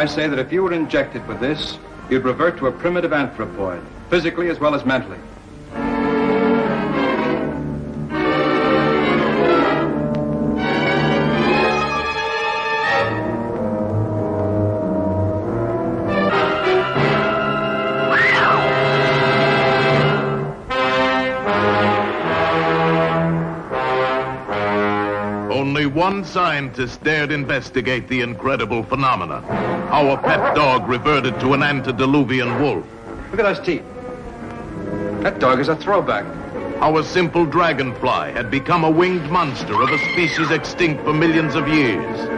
I say that if you were injected with this, you'd revert to a primitive anthropoid, physically as well as mentally. Only one scientist dared investigate the incredible phenomena. Our pet dog reverted to an antediluvian wolf. Look at those teeth. That dog is a throwback. Our simple dragonfly had become a winged monster of a species extinct for millions of years.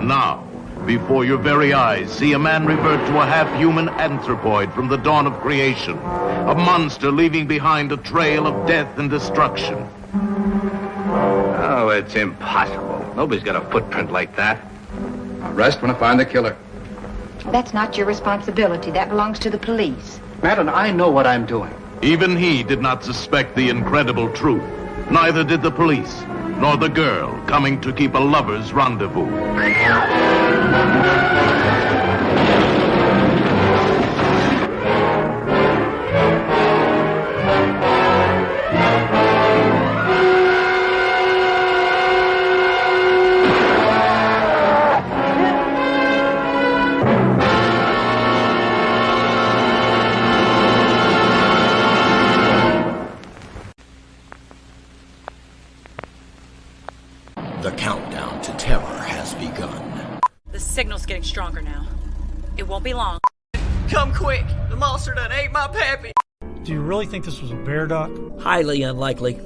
Now, before your very eyes, see a man revert to a half-human anthropoid from the dawn of creation. A monster leaving behind a trail of death and destruction. Oh, it's impossible. Nobody's got a footprint like that. I'll rest when I find the killer. That's not your responsibility. That belongs to the police. Madam, I know what I'm doing. Even he did not suspect the incredible truth. Neither did the police, nor the girl coming to keep a lover's rendezvous. The countdown to terror has begun. The signal's getting stronger now. It won't be long. Come quick! The monster done ate my pappy! Do you really think this was a bear, Doc? Highly unlikely.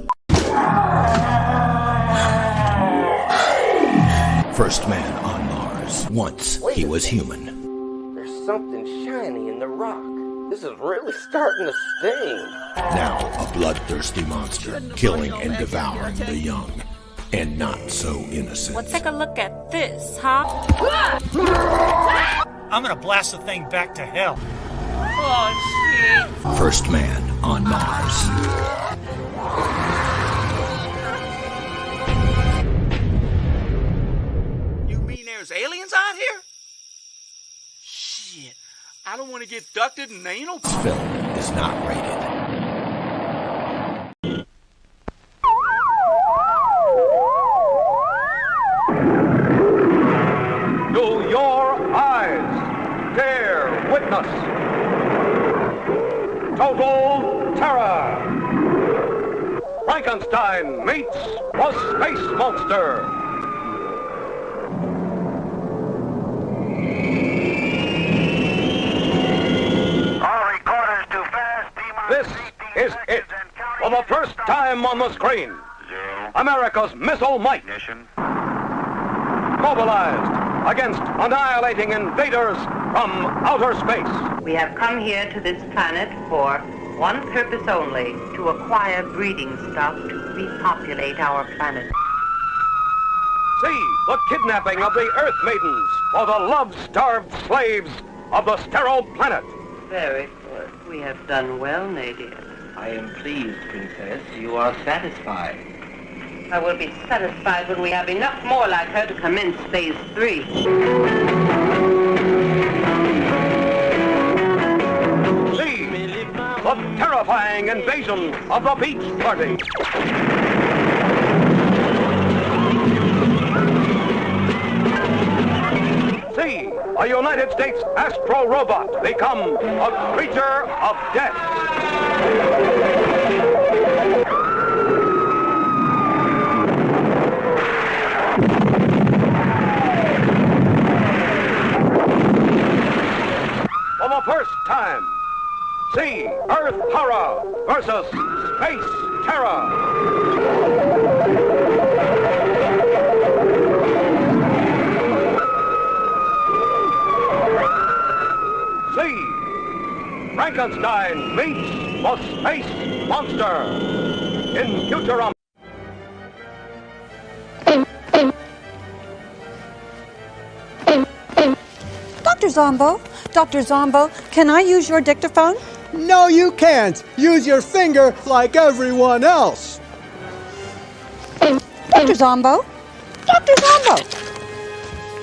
First man on Mars. Once he was human. There's something shiny in the rock. This is really starting to sting. Now a bloodthirsty monster, killing and devouring the young. And not so innocent. Let's take a look at this, huh? I'm gonna blast the thing back to hell. Oh, shit. First man on Mars. You mean there's aliens out here? Shit, I don't want to get abducted and anal. This film is not rated. Do your eyes dare witness total terror? Frankenstein meets the space monster. All recorders too fast. This is it. For the first time on the screen, America's missile might mobilized against annihilating invaders from outer space. We have come here to this planet for one purpose only, to acquire breeding stock to repopulate our planet. See the kidnapping of the Earth Maidens for the love-starved slaves of the sterile planet. Very good. We have done well, Nadia. I am pleased, Princess. You are satisfied. I will be satisfied when we have enough more like her to commence phase 3. See the terrifying invasion of the beach party. See a United States astro robot become a creature of death. For the first time, see Earth horror versus space terror. See Frankenstein meets the space monster in Futurama. Dr. Zombo, can I use your dictaphone? No, you can't. Use your finger like everyone else. Dr. Zombo? Dr. Zombo!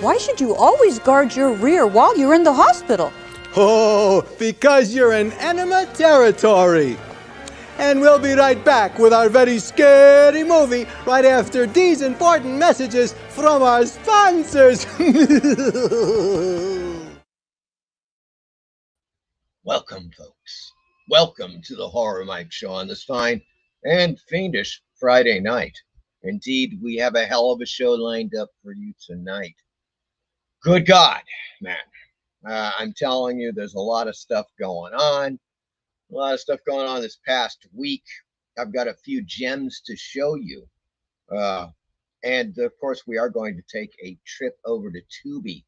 Why should you always guard your rear while you're in the hospital? Oh, because you're in enemy territory. And we'll be right back with our very scary movie right after these important messages from our sponsors. Welcome, folks. Welcome to the Horror Mike Show on this fine and fiendish Friday night. Indeed, we have a hell of a show lined up for you tonight. Good God, man. I'm telling you, there's a lot of stuff going on. A lot of stuff going on this past week. I've got a few gems to show you. And of course, we are going to take a trip over to TUBI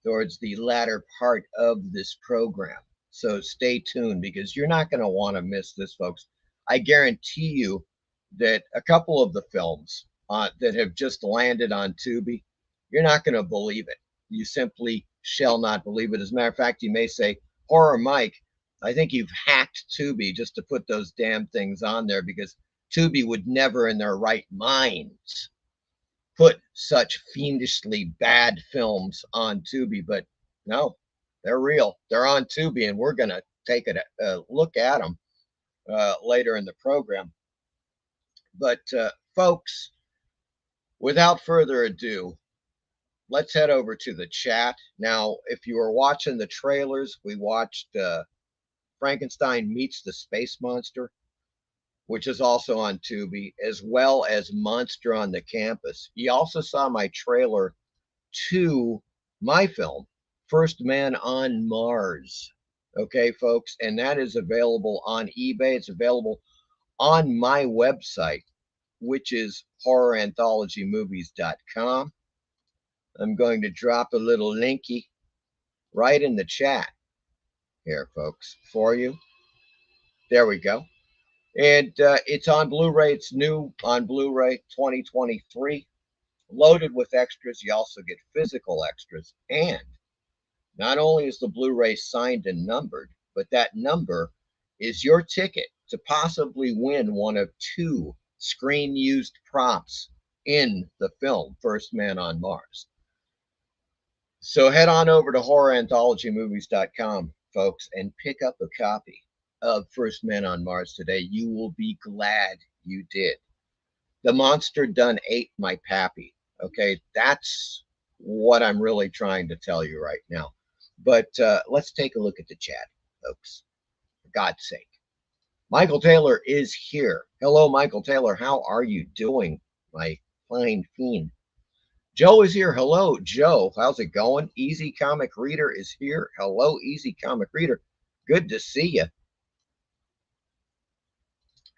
towards the latter part of this program. So stay tuned because you're not going to want to miss this, folks. I guarantee you that a couple of the films that have just landed on TUBI, you're not going to believe it. You simply shall not believe it. As a matter of fact, you may say, Horror Mike, I think you've hacked TUBI just to put those damn things on there, because TUBI would never in their right minds put such fiendishly bad films on TUBI. But no, they're real. They're on TUBI, and we're going to take a look at them later in the program. But folks, without further ado, let's head over to the chat. Now, if you were watching the trailers, we watched Frankenstein Meets the Space Monster, which is also on TUBI, as well as Monster on the Campus. You also saw my trailer to my film, First Man on Mars. Okay, folks, and that is available on eBay. It's available on my website, which is horroranthologymovies.com. I'm going to drop a little linky right in the chat here, folks, for you. There we go. And it's on Blu-ray. It's new on Blu-ray 2023, loaded with extras. You also get physical extras. And not only is the Blu-ray signed and numbered, but that number is your ticket to possibly win one of 2 screen-used props in the film First Man on Mars. So head on over to horroranthologymovies.com, folks, and pick up a copy of First Man on Mars today. You will be glad you did. The monster done ate my pappy. Okay, that's what I'm really trying to tell you right now. But let's take a look at the chat, folks, for God's sake. Michael Taylor is here. Hello, Michael Taylor. How are you doing, my fine fiend? Joe is here. Hello, Joe. How's it going? Easy Comic Reader is here. Hello, Easy Comic Reader. Good to see you.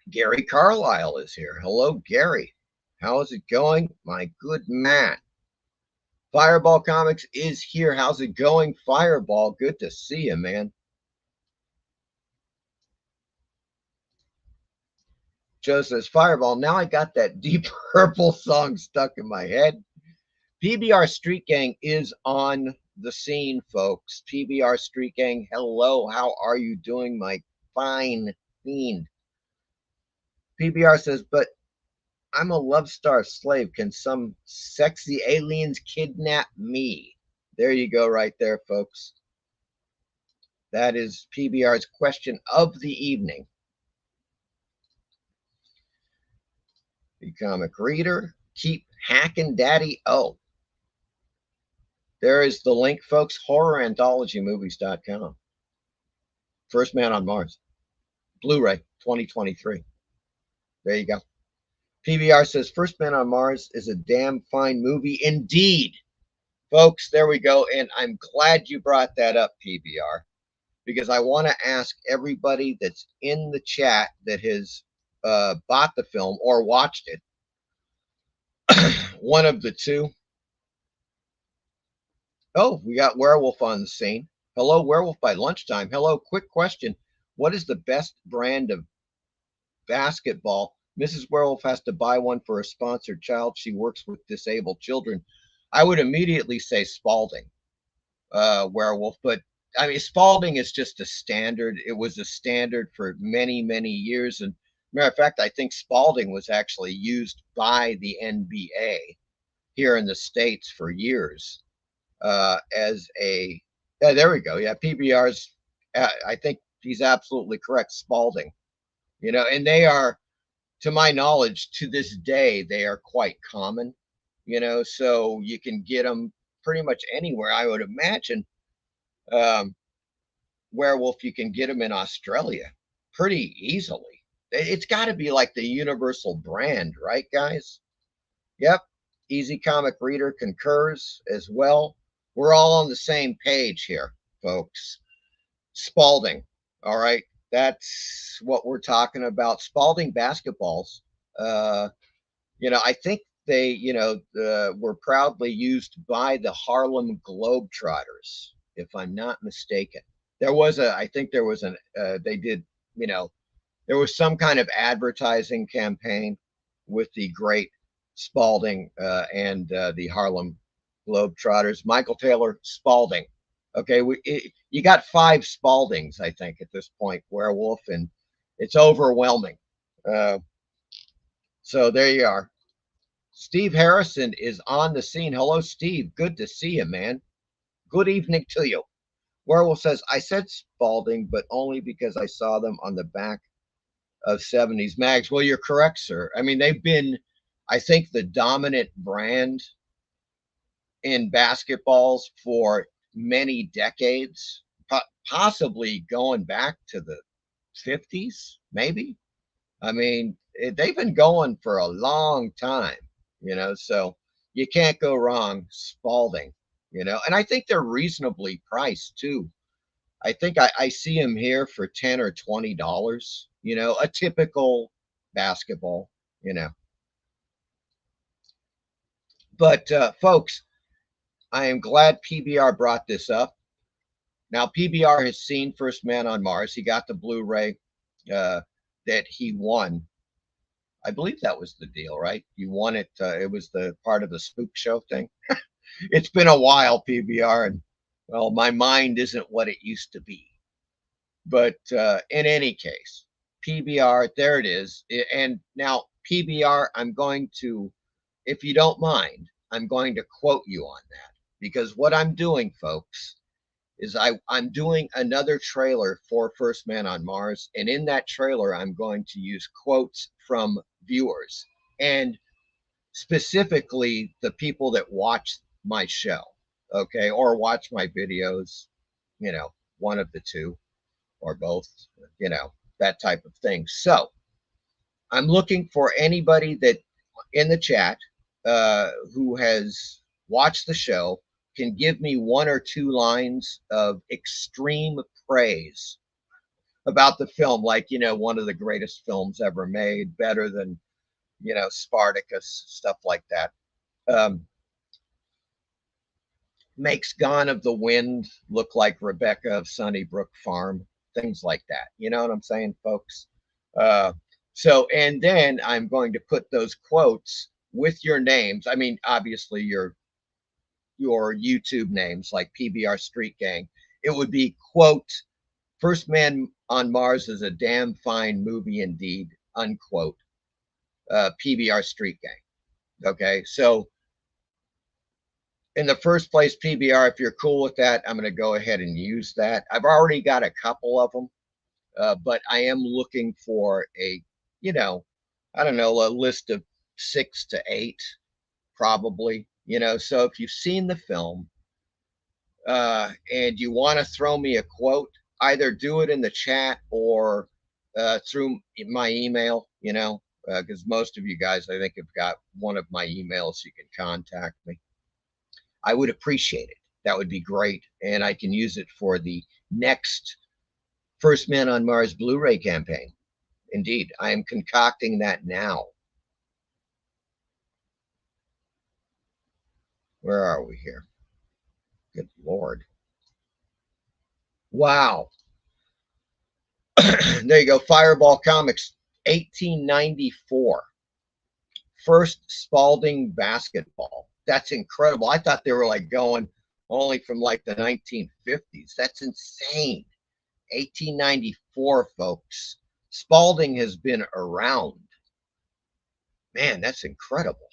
Gary Carlisle is here. Hello, Gary. How is it going, my good man? Fireball Comics is here. How's it going, Fireball? Good to see you, man. Joe says, Fireball, now I got that Deep Purple song stuck in my head. PBR Street Gang is on the scene, folks. PBR Street Gang, hello. How are you doing, my fine fiend? PBR says, but I'm a Love Star slave. Can some sexy aliens kidnap me? There you go right there, folks. That is PBR's question of the evening. The Comic Reader, keep hacking daddy. Oh, there is the link, folks. horroranthologymovies.com. First Man on Mars. Blu-ray 2023. There you go. PBR says, First Man on Mars is a damn fine movie indeed. Folks, there we go. And I'm glad you brought that up, PBR, because I want to ask everybody that's in the chat that has bought the film or watched it, one of the two. Oh, we got Werewolf on the scene. Hello, Werewolf by lunchtime. Hello, quick question. What is the best brand of basketball? Mrs. Werewolf has to buy one for a sponsored child. She works with disabled children. I would immediately say Spalding, Werewolf. But, I mean, Spalding is just a standard. It was a standard for many, many years. And matter of fact, I think Spalding was actually used by the NBA here in the States for years. as a, there we go. Yeah, PBR's, I think he's absolutely correct. Spalding, and they are, to my knowledge, to this day, they are quite common, so you can get them pretty much anywhere. I would imagine werewolf, you can get them in Australia pretty easily. It's got to be like the universal brand, right, guys? Yep. Easy Comic Reader concurs as well. We're all on the same page here, folks. Spalding. All right. That's what we're talking about. Spalding basketballs. I think they, were proudly used by the Harlem Globetrotters, if I'm not mistaken. I think there was they did, there was some kind of advertising campaign with the great Spalding and the Harlem Globetrotters. Michael Taylor Spalding. Okay, you got 5 Spaldings, I think, at this point, werewolf, and it's overwhelming. So there you are. Steve Harrison is on the scene. Hello, Steve. Good to see you, man. Good evening to you. Werewolf says, I said Spalding, but only because I saw them on the back of 70s mags. Well, you're correct, sir. I mean, they've been, I think, the dominant brand in basketballs for many decades, possibly going back to the 50s, maybe. I mean, they've been going for a long time, so you can't go wrong. Spalding, and I think they're reasonably priced too. I think I see them here for $10 or $20, a typical basketball, But folks, I am glad PBR brought this up. Now, PBR has seen First Man on Mars. He got the Blu-ray that he won. I believe that was the deal, right? You won it. It was the part of the Spook Show thing. It's been a while, PBR, and well, my mind isn't what it used to be. But in any case, PBR, there it is. And now, PBR, I'm going to, if you don't mind, I'm going to quote you on that. Because what I'm doing, folks, is I'm doing another trailer for First Man on Mars. And in that trailer, I'm going to use quotes from viewers. And specifically the people that watch my show, okay, or watch my videos, one of the two or both, that type of thing. So I'm looking for anybody that in the chat who has watched the show can give me 1 or 2 lines of extreme praise about the film, like, one of the greatest films ever made, better than, Spartacus, stuff like that. Makes Gone of the Wind look like Rebecca of Sunnybrook Farm, things like that. You know what I'm saying, folks? So, and then I'm going to put those quotes with your names. I mean, obviously your YouTube names, like PBR Street Gang. It would be, quote, First Man on Mars is a damn fine movie indeed, unquote, PBR Street Gang. Okay, so in the first place, PBR, if you're cool with that, I'm going to go ahead and use that. I've already got a couple of them, but I am looking for a, I don't know, a list of 6 to 8, probably. So if you've seen the film and you want to throw me a quote, either do it in the chat or through my email, because most of you guys, I think, have got one of my emails. You can contact me. I would appreciate it. That would be great. And I can use it for the next First Man on Mars Blu-ray campaign. Indeed, I am concocting that now. Where are we here? Good Lord. Wow. There you go. Fireball Comics, 1894. First Spalding basketball. That's incredible. I thought they were like going only from like the 1950s. That's insane. 1894, folks. Spalding has been around. Man, that's incredible.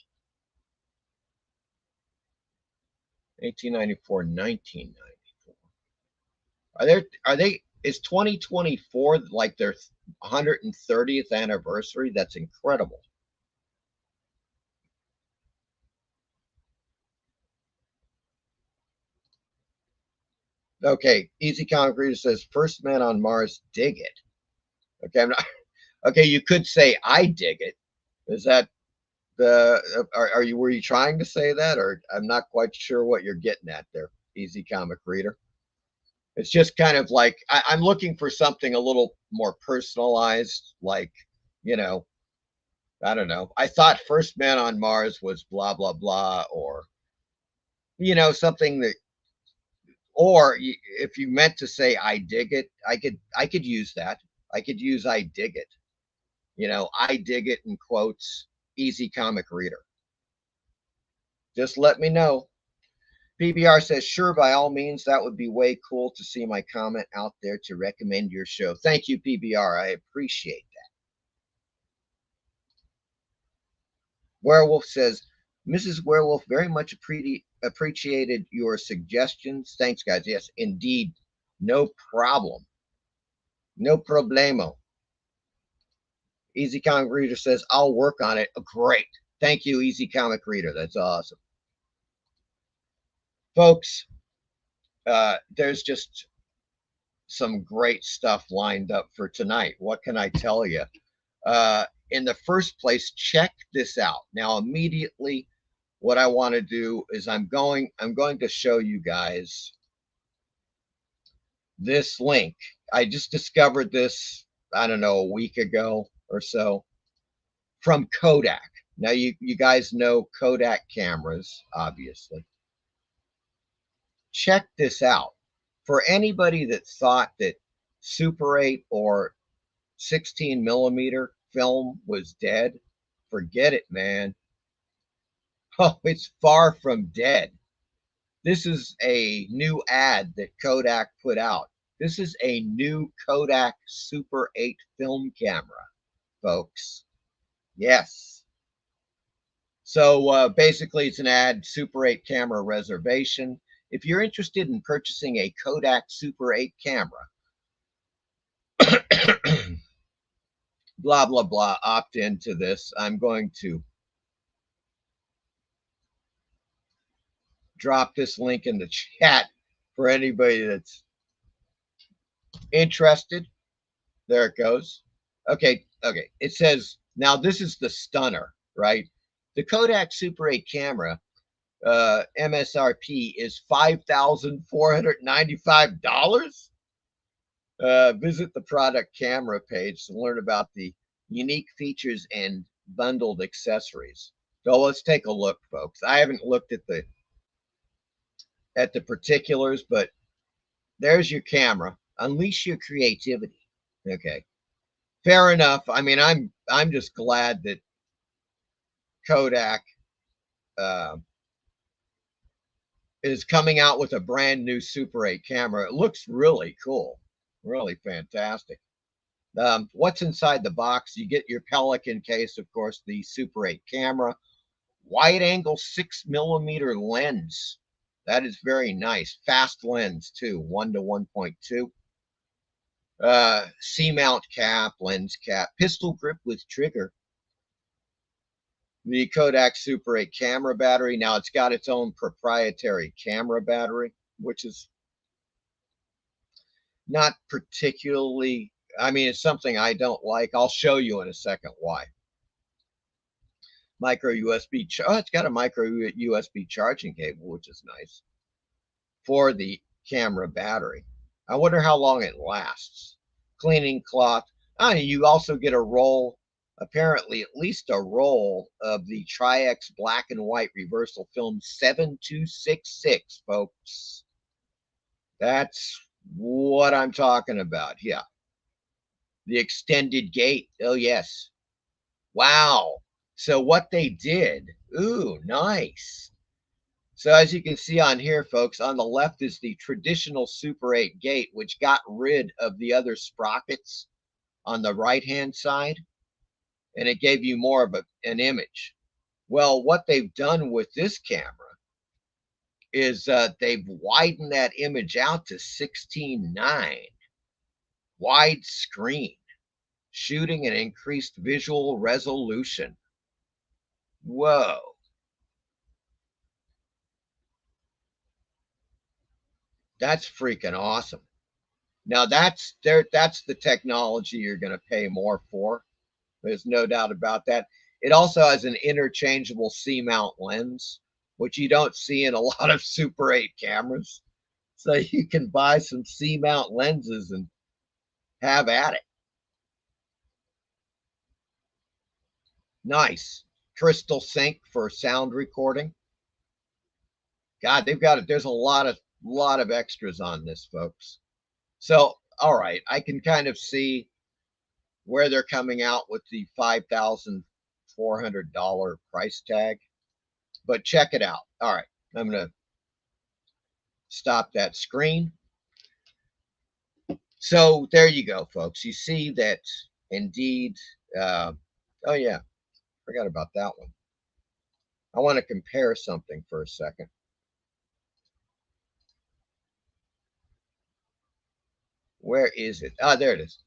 1894, 1994. Is 2024 like their 130th anniversary? That's incredible. Okay, Easy Concrete says, first man on Mars, dig it. Okay, I'm not, okay, you could say I dig it. Is that were you trying to say that, or I'm not quite sure what you're getting at there, Easy Comic Reader? It's just kind of like I'm looking for something a little more personalized, like, you know, I don't know. I thought first man on Mars was blah blah blah, or you know, something that, or if you meant to say I dig it, I could use that. I could use I dig it. You know, I dig it in quotes. Easy Comic Reader. Just let me know. PBR says, sure, by all means, that would be way cool to see my comment out there to recommend your show. Thank you, PBR. I appreciate that. Werewolf says, Mrs. Werewolf, very much appreciated your suggestions. Thanks, guys. Yes, indeed. No problem. No problemo. Easy Comic Reader says, I'll work on it. Oh, great. Thank you, Easy Comic Reader. That's awesome. Folks, there's just some great stuff lined up for tonight. What can I tell you? In the first place, check this out. Now, immediately, what I want to do is I'm going to show you guys this link. I just discovered this, I don't know, a week ago or so, from Kodak. Now, you guys know Kodak cameras, obviously. Check this out. For anybody that thought that Super 8 or 16 millimeter film was dead, forget it, man. Oh, it's far from dead. This is a new ad that Kodak put out. This is a new Kodak Super 8 film camera, folks. Yes. So basically, it's an ad, Super 8 camera reservation. If you're interested in purchasing a Kodak Super 8 camera, blah, blah, blah, opt into this. I'm going to drop this link in the chat for anybody that's interested. There it goes. Okay. It says, now this is the stunner, right? The Kodak Super 8 camera MSRP is $5,495. Visit the product camera page to learn about the unique features and bundled accessories. So let's take a look, folks. I haven't looked at the particulars, but there's your camera. Unleash your creativity. Okay, fair enough. I mean, I'm just glad that Kodak is coming out with a brand new Super 8 camera. It looks really cool, really fantastic. What's inside the box? You get your Pelican case, of course, the Super 8 camera, wide angle 6 millimeter lens. That is very nice. Fast lens too, 1 to 1.2. C-mount cap, lens cap, pistol grip with trigger. The Kodak Super 8 camera battery. Now it's got its own proprietary camera battery, which is not particularly, I mean, it's something I don't like. I'll show you in a second why. Micro USB, oh, it's got a micro USB charging cable, which is nice for the camera battery. I wonder how long it lasts. Cleaning cloth. You also get a roll, apparently at least a roll of the Tri-X black and white reversal film 7266, folks. That's what I'm talking about. Yeah. The extended gate. Oh, yes. Wow. So what they did, ooh, nice. So as you can see on here, folks, on the left is the traditional Super 8 gate, which got rid of the other sprockets on the right-hand side, and it gave you more of an image. Well, what they've done with this camera is they've widened that image out to 16:9, widescreen, shooting an increased visual resolution. Whoa. That's freaking awesome. Now that's the technology you're going to pay more for. There's no doubt about that. It also has an interchangeable C-mount lens, which you don't see in a lot of Super 8 cameras. So you can buy some C-mount lenses and have at it. Nice. Crystal sync for sound recording. God, they've got it. There's a lot of extras on this, folks. So, all right, I can kind of see where they're coming out with the $5,400 price tag. But check it out. All right, I'm going to stop that screen. So there you go, folks. You see that indeed. Oh, yeah, forgot about that one. I want to compare something for a second. Where is it? Ah, there it is.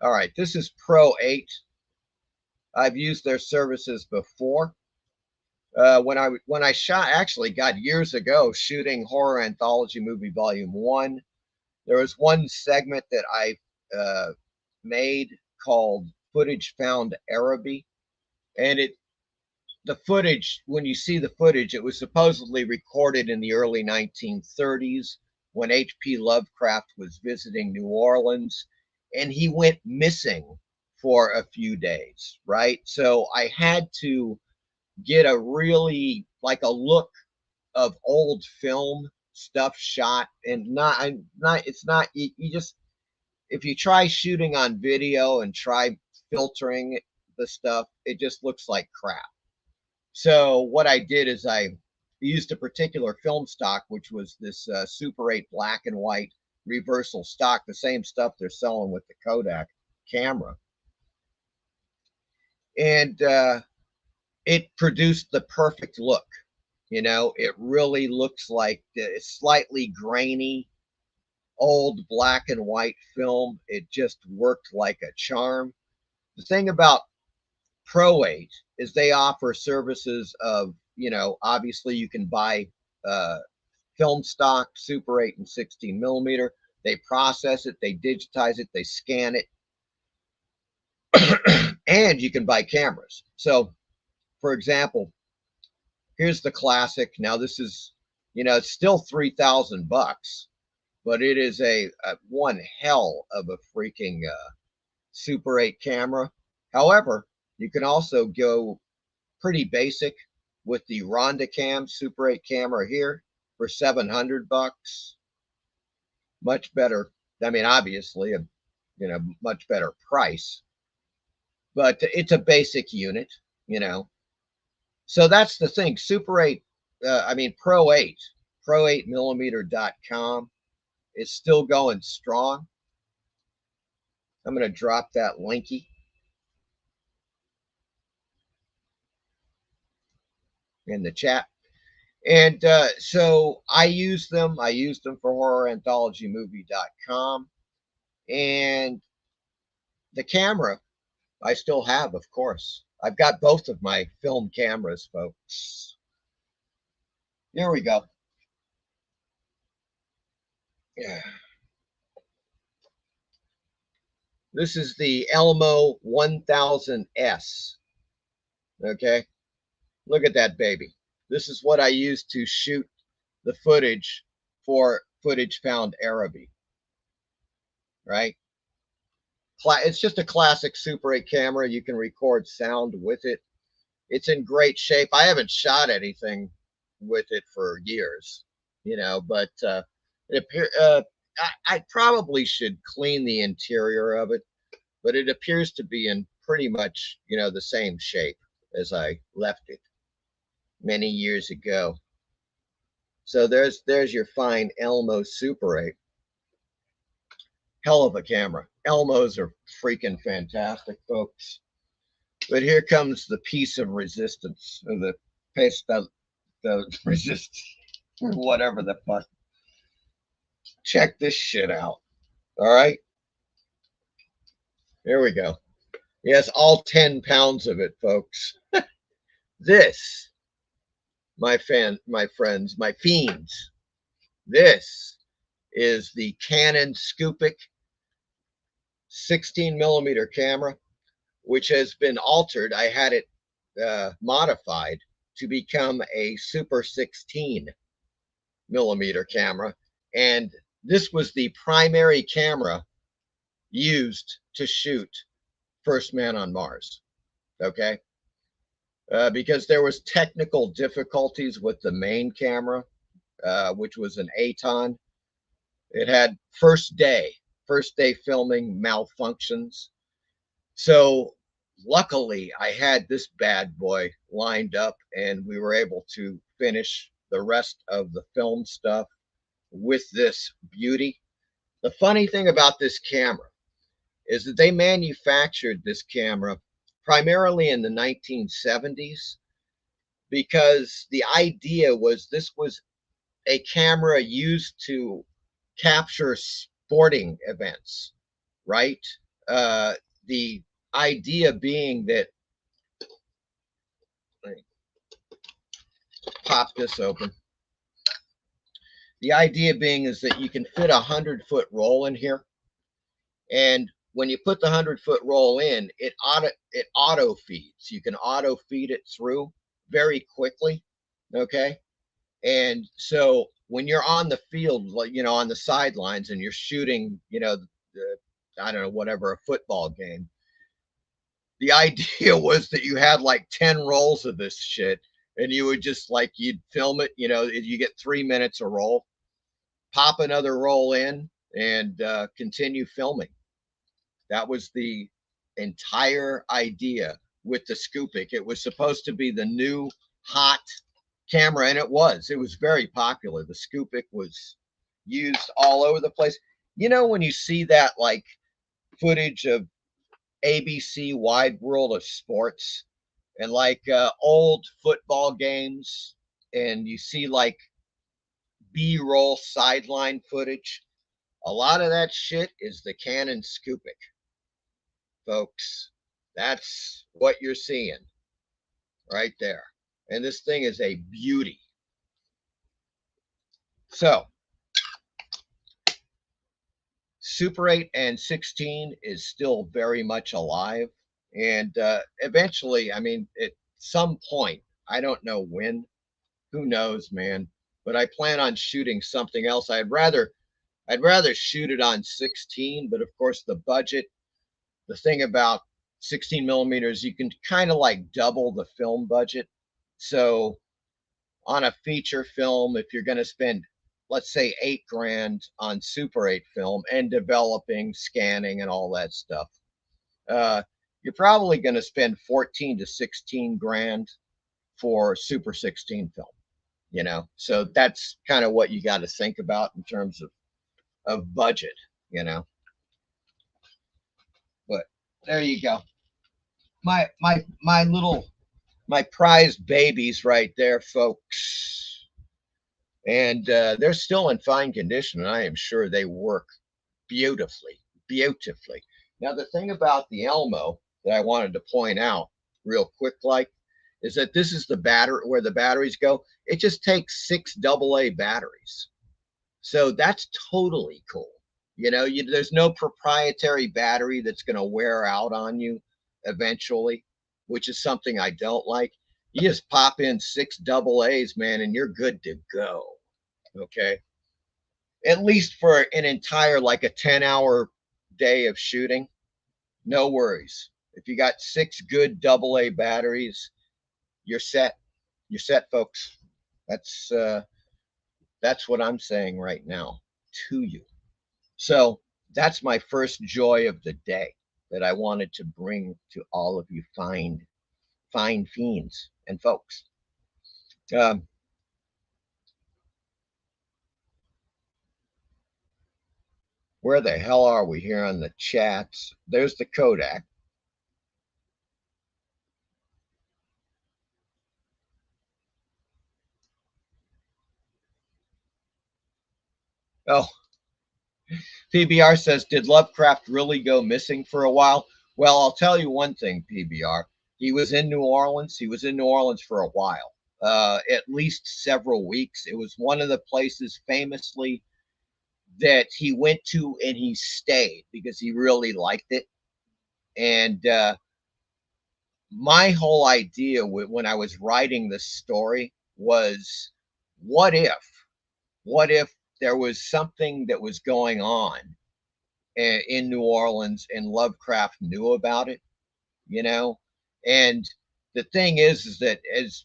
All right, this is Pro 8. I've used their services before. When I shot, actually, God, years ago, shooting Horror Anthology Movie Volume 1, there was one segment that I made called Footage Found Araby. And the footage, when you see the footage, it was supposedly recorded in the early 1930s when H.P. Lovecraft was visiting New Orleans, and he went missing for a few days, right? So I had to get a really, like, a look of old film stuff shot, and it's not, you just, if you try shooting on video and try filtering the stuff, it just looks like crap. So what I did is I used a particular film stock, which was this Super 8 black and white reversal stock, the same stuff they're selling with the Kodak camera. And it produced the perfect look. You know, it really looks like it's slightly grainy, old black and white film. It just worked like a charm. The thing about Pro 8 is they offer services of, you know, obviously you can buy film stock, Super 8 and 16 millimeter. They process it, they digitize it, they scan it, and you can buy cameras. So, for example, here's the classic. Now this is, you know, it's still $3,000, but it is a one hell of a freaking Super 8 camera. However, you can also go pretty basic with the Rondacam Super 8 camera here for $700. Much better. I mean, obviously, you know, much better price, but it's a basic unit, you know. So that's the thing. Super 8, I mean, Pro 8, pro8mm.com is still going strong. I'm going to drop that linky in the chat. And so I use them. I used them for horroranthologymovie.com. And the camera I still have, of course. I've got both of my film cameras, folks. Here we go. Yeah. This is the Elmo 1000S. Okay. Look at that baby. This is what I used to shoot the footage for Footage Found Araby. Right? It's just a classic Super 8 camera. You can record sound with it. It's in great shape. I haven't shot anything with it for years, you know, but I probably should clean the interior of it, but it appears to be in pretty much, you know, the same shape as I left it many years ago. So there's your fine Elmo Super 8. Hell of a camera. Elmos are freaking fantastic, folks. But here comes the piece of resistance, or the piece the resist, whatever the fuck. Check this shit out. All right. Here we go. Yes, all 10 pounds of it, folks. This, my friends, my fiends, this is the Canon Scupic 16 millimeter camera, which has been altered. I had it modified to become a Super 16 millimeter camera. And this was the primary camera used to shoot First Man on Mars. Okay. Because there was technical difficulties with the main camera, which was an Aton. It had first day filming malfunctions. So luckily I had this bad boy lined up and we were able to finish the rest of the film stuff with this beauty. The funny thing about this camera is that they manufactured this camera primarily in the 1970s, because the idea was this was a camera used to capture sporting events, right? The idea being that, let me pop this open. The idea being is that you can fit 100-foot roll in here, and when you put the 100-foot roll in, it auto feeds. You can auto feed it through very quickly. Okay. And so when you're on the field, like, you know, on the sidelines and you're shooting, you know, I don't know, whatever, a football game, the idea was that you had like 10 rolls of this shit and you would just like, you'd film it, you know, you get 3 minutes a roll, pop another roll in and continue filming. That was the entire idea with the Scupic. It was supposed to be the new hot camera, and it was very popular. The Scupic was used all over the place. You know, when you see that like footage of ABC Wide World of Sports and like old football games, and you see like B-roll sideline footage, a lot of that shit is the Canon Scupic. Folks, that's what you're seeing right there. And this thing is a beauty. So, Super 8 and 16 is still very much alive. And eventually, I mean, at some point, I don't know when, who knows, man, but I plan on shooting something else. I'd rather shoot it on 16, but of course the budget, the thing about 16 millimeters, you can kind of like double the film budget. So on a feature film, if you're going to spend, let's say, $8 grand on Super 8 film and developing, scanning, and all that stuff, you're probably going to spend 14 to 16 grand for Super 16 film, you know? So that's kind of what you got to think about in terms of budget, you know? But there you go. My prized babies right there, folks. And they're still in fine condition, and I am sure they work beautifully, beautifully. Now, the thing about the Elmo that I wanted to point out real quick, like, is that this is the battery, where the batteries go. It just takes 6 AA batteries. So that's totally cool. You know, there's no proprietary battery that's going to wear out on you eventually, which is something I don't like. You just pop in 6 AA's, man, and you're good to go. Okay. At least for an entire, like a 10-hour day of shooting, no worries. If you got 6 good AA batteries, you're set. You're set, folks. That's what I'm saying right now to you. So that's my first joy of the day that I wanted to bring to all of you fine fiends and folks. Where the hell are we here on the chats? There's the Kodak. Oh, PBR says, did Lovecraft really go missing for a while? Well, I'll tell you one thing, PBR. He was in New Orleans. He was in New Orleans for a while, at least several weeks. It was one of the places famously that he went to and he stayed because he really liked it. And my whole idea when I was writing this story was, what if there was something that was going on in New Orleans and Lovecraft knew about it, you know? And the thing is that, as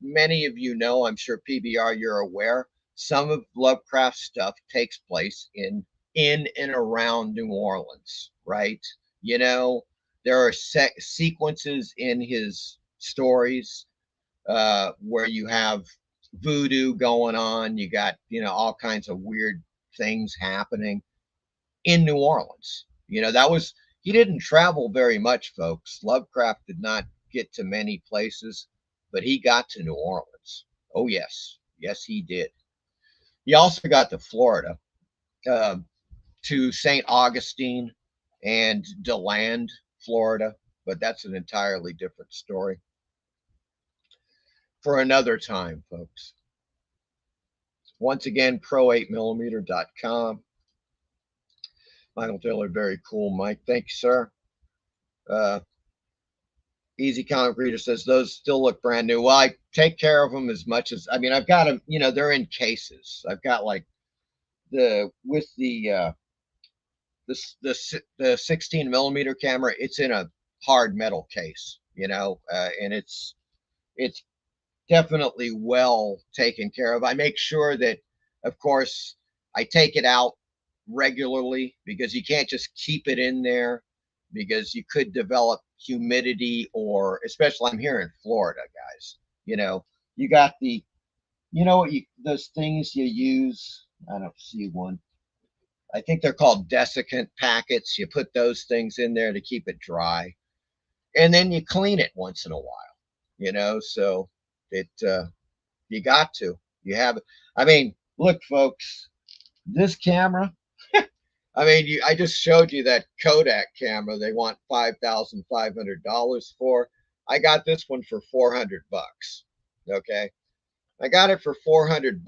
many of you know, I'm sure PBR, you're aware, some of Lovecraft's stuff takes place in and around New Orleans, right? You know, there are sequences in his stories where you have voodoo going on. You got, you know, all kinds of weird things happening in New Orleans. You know, he didn't travel very much, folks. Lovecraft did not get to many places, but he got to New Orleans. Oh, yes. Yes, he did. He also got to Florida, to St. Augustine and DeLand, Florida, but that's an entirely different story for another time, folks. Once again, pro8mm.com. Michael Taylor, very cool, Mike. Thank you, sir. Easy Comic Reader says those still look brand new. Well, I take care of them as much as, I mean, I've got them, you know, they're in cases. I've got like the 16 millimeter camera, it's in a hard metal case, you know, and it's definitely well taken care of. I make sure that, of course, I take it out regularly because you can't just keep it in there because you could develop humidity, or especially I'm here in Florida, guys, you know, you got the, you know, those things you use. I don't see one. I think they're called desiccant packets. You put those things in there to keep it dry, and then you clean it once in a while, you know, so it, you got to, you have it. I mean, look, folks, this camera, I mean, I just showed you that Kodak camera they want $5,500 for. I got this one for $400. Okay. I got it for $400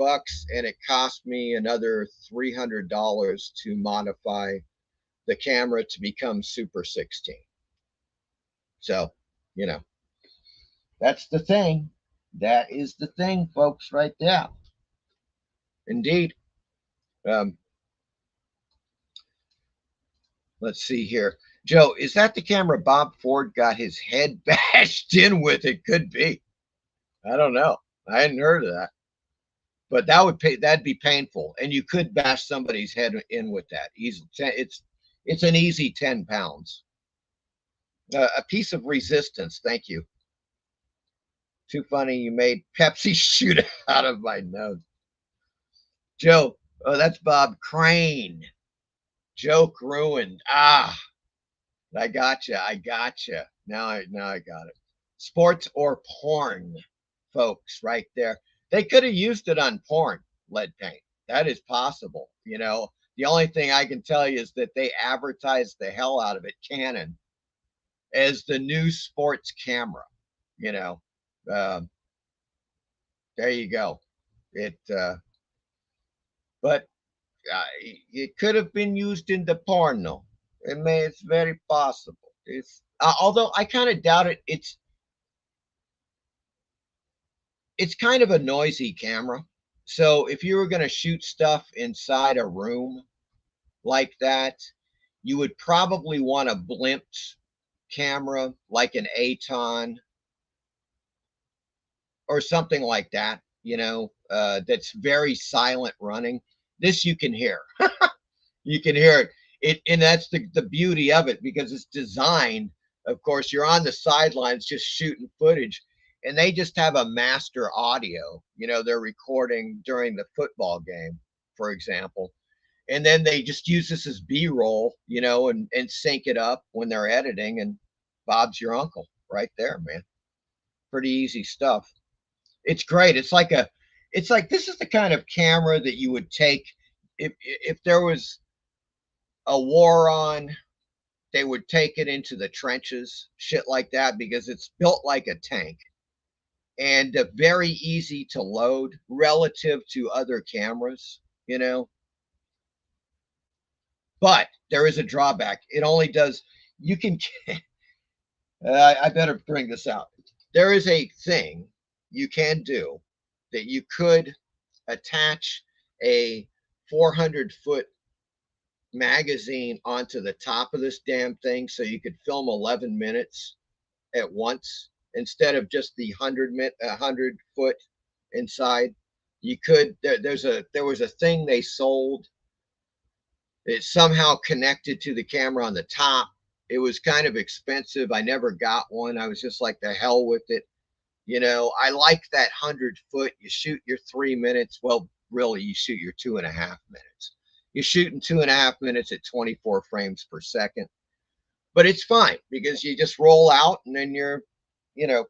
and it cost me another $300 to modify the camera to become Super 16. So, you know, that's the thing. That is the thing, folks, right there. Indeed. Let's see here. Joe, is that the camera Bob Ford got his head bashed in with? It could be. I don't know. I hadn't heard of that. But that'd be painful. And you could bash somebody's head in with that easily. It's an easy 10 pounds. A piece of resistance. Thank you. Too funny. You made Pepsi shoot out of my nose. Joe, oh, that's Bob Crane. Joke ruined. Ah, I gotcha. Now I got it. Sports or porn, folks, right there. They could have used it on porn, lead paint. That is possible. You know, the only thing I can tell you is that they advertised the hell out of it, Canon, as the new sports camera. You know, there you go. But it could have been used in the porno. It's very possible. It's although I kind of doubt it. It's kind of a noisy camera. So if you were going to shoot stuff inside a room like that, you would probably want a blimped camera like an Aton or something like that, you know, that's very silent running. This you can hear. You can hear it. And that's the beauty of it, because it's designed, of course, you're on the sidelines just shooting footage, and they just have a master audio. You know, they're recording during the football game, for example. And then they just use this as B-roll, you know, and sync it up when they're editing, and Bob's your uncle right there, man. Pretty easy stuff. It's great. It's like this is the kind of camera that you would take if there was a war on, they would take it into the trenches, shit like that, because it's built like a tank and very easy to load relative to other cameras, you know. But there is a drawback. It only does, you can, I better bring this out. There is a thing you can do that you could attach a 400-foot magazine onto the top of this damn thing so you could film 11 minutes at once instead of just the 100-foot inside. You could, there was a thing they sold. It's somehow connected to the camera on the top. It was kind of expensive. I never got one. I was just like, the hell with it. You know, I like that 100-foot. You shoot your 3 minutes. Well, really, you shoot your 2.5 minutes. You're shooting 2.5 minutes at 24 frames per second. But it's fine because you just roll out and then you're, you know,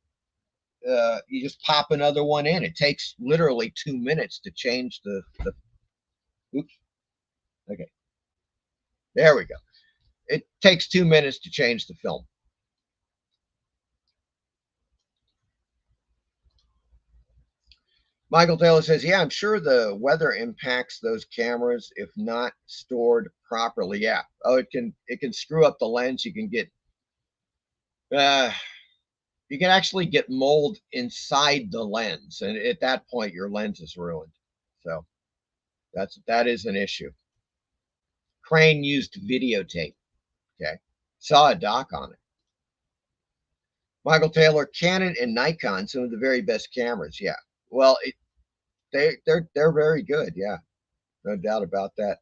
you just pop another one in. It takes literally 2 minutes to change the oops. Okay. There we go. It takes 2 minutes to change the film. Michael Taylor says, yeah, I'm sure the weather impacts those cameras if not stored properly. Yeah. Oh, it can screw up the lens. You can get you can actually get mold inside the lens, and at that point your lens is ruined. So that is an issue. Crane used videotape. Okay. Saw a doc on it. Michael Taylor, Canon and Nikon, some of the very best cameras. Yeah. Well, they're very good. Yeah. No doubt about that.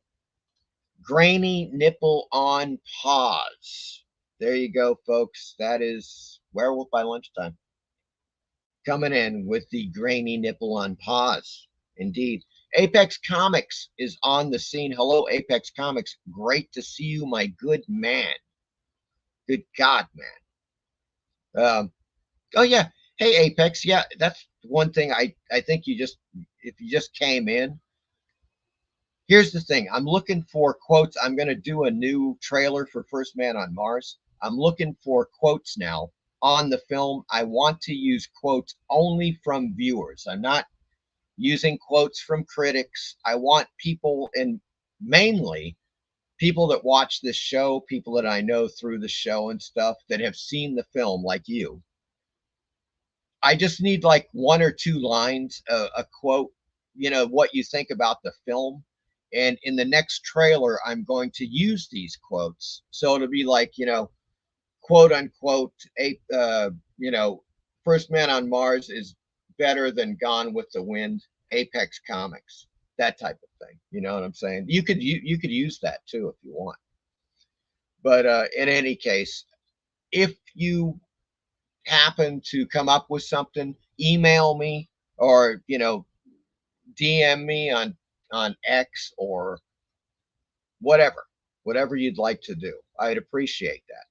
Grainy nipple on pause. There you go, folks. That is Werewolf by Lunchtime. Coming in with the grainy nipple on pause. Indeed. Apex Comics is on the scene. Hello, Apex Comics. Great to see you, my good man. Good God, man. Oh, yeah. Hey, Apex. Yeah, that's one thing I think if you just came in. Here's the thing. I'm looking for quotes. I'm going to do a new trailer for First Man on Mars. I'm looking for quotes now on the film. I want to use quotes only from viewers. I'm not using quotes from critics. I want people, and mainly people that watch this show, people that I know through the show and stuff, that have seen the film like you. I just need like 1 or 2 lines, a quote, you know, what you think about the film. And in the next trailer, I'm going to use these quotes. So it'll be like, you know, quote unquote, you know, First Man on Mars is better than Gone with the Wind, Apex Comics, that type of thing. You know what I'm saying? You could use that too if you want. But in any case, if you happen to come up with something, email me or, you know, DM me on X or whatever you'd like to do. I'd appreciate that.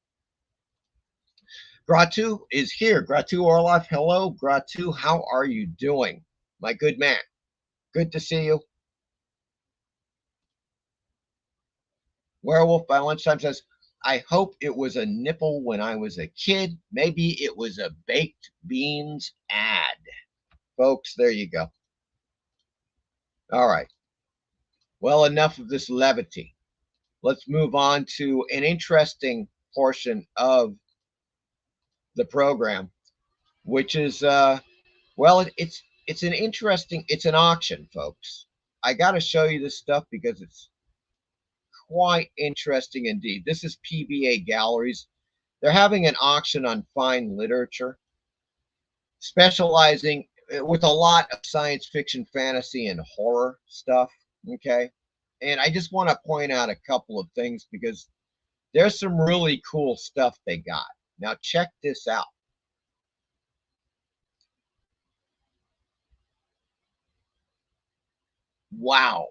Gratu is here. Gratu Orloff. Hello, Gratu. How are you doing, my good man? Good to see you. Werewolf by Lunchtime says, I hope it was a nipple when I was a kid. Maybe it was a baked beans ad. Folks, there you go. All right. Well, enough of this levity. Let's move on to an interesting portion of the program, which is, well, it's an auction, folks. I got to show you this stuff because it's quite interesting indeed. This is PBA Galleries. They're having an auction on fine literature, specializing with a lot of science fiction, fantasy, and horror stuff. Okay. And I just want to point out a couple of things because there's some really cool stuff they got. Now check this out. Wow.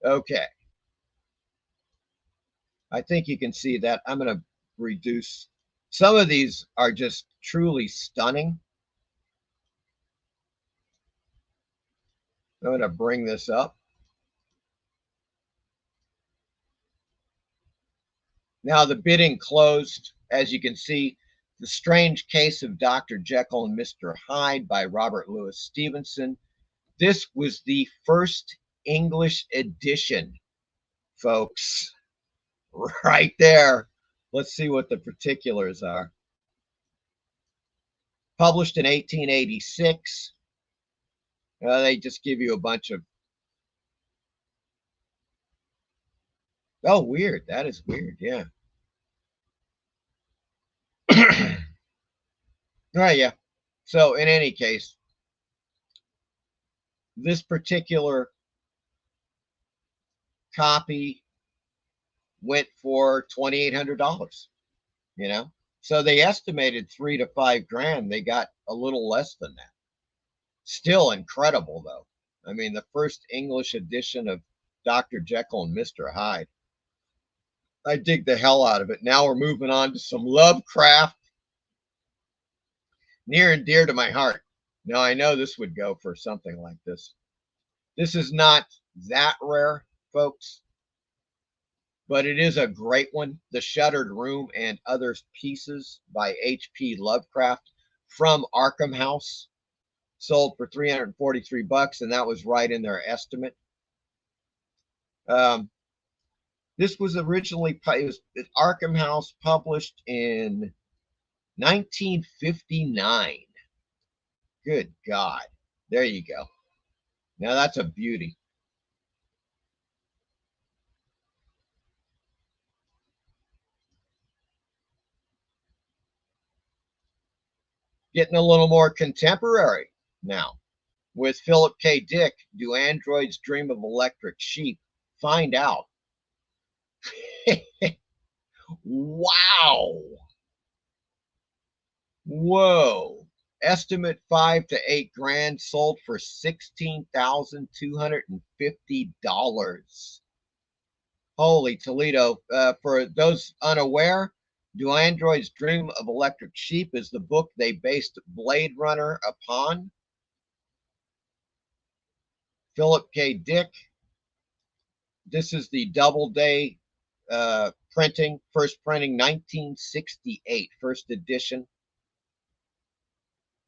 Okay. I think you can see that. I'm going to reduce. Some of these are just truly stunning. I'm going to bring this up. Now the bidding closed. As you can see, The Strange Case of Dr. Jekyll and Mr. Hyde by Robert Louis Stevenson. This was the first English edition, folks. Right there. Let's see what the particulars are. Published in 1886. They just give you a bunch of... Oh, weird. That is weird, yeah. Right, yeah. So in any case, this particular copy went for $2,800, you know. So they estimated $3 to $5 grand. They got a little less than that. Still incredible, though. I mean, the first English edition of Dr. Jekyll and Mr. Hyde. I dig the hell out of it. Now we're moving on to some Lovecraft. Near and dear to my heart. Now, I know this would go for something like this. This is not that rare, folks, but it is a great one. The Shuttered Room and Other Pieces by H.P. Lovecraft from Arkham House. Sold for $343, and that was right in their estimate. This was originally, Arkham House published in 1959. Good God. There you go. Now that's a beauty. Getting a little more contemporary now. With Philip K. Dick, Do Androids Dream of Electric Sheep? Find out. Wow. Whoa. Estimate $5 to $8 grand, sold for $16,250. Holy Toledo. For those unaware, Do Androids Dream of Electric Sheep is the book they based Blade Runner upon. Philip K. Dick. This is the Doubleday printing, first printing 1968, first edition.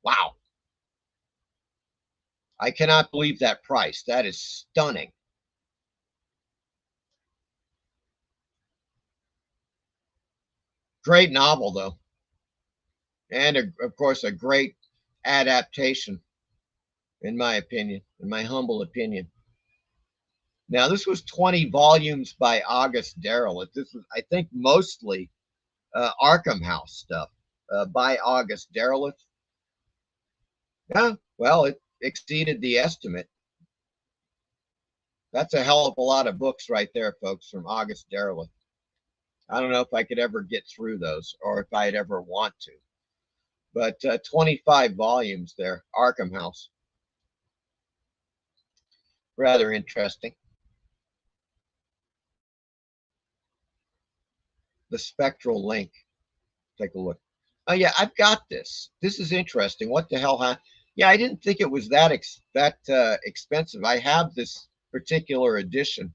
Wow. I cannot believe that price. That is stunning. Great novel, though. And, of course, a great adaptation, in my opinion, in my humble opinion. Now, this was 20 volumes by August Derleth. This was, I think, mostly Arkham House stuff by August Derleth. Yeah, well, it exceeded the estimate. That's a hell of a lot of books right there, folks, from August Derleth. I don't know if I could ever get through those or if I'd ever want to. But 25 volumes there, Arkham House. Rather interesting. The Spectral Link. Take a look. Oh, yeah, I've got this. This is interesting. What the hell? Yeah, I didn't think it was that expensive. I have this particular edition.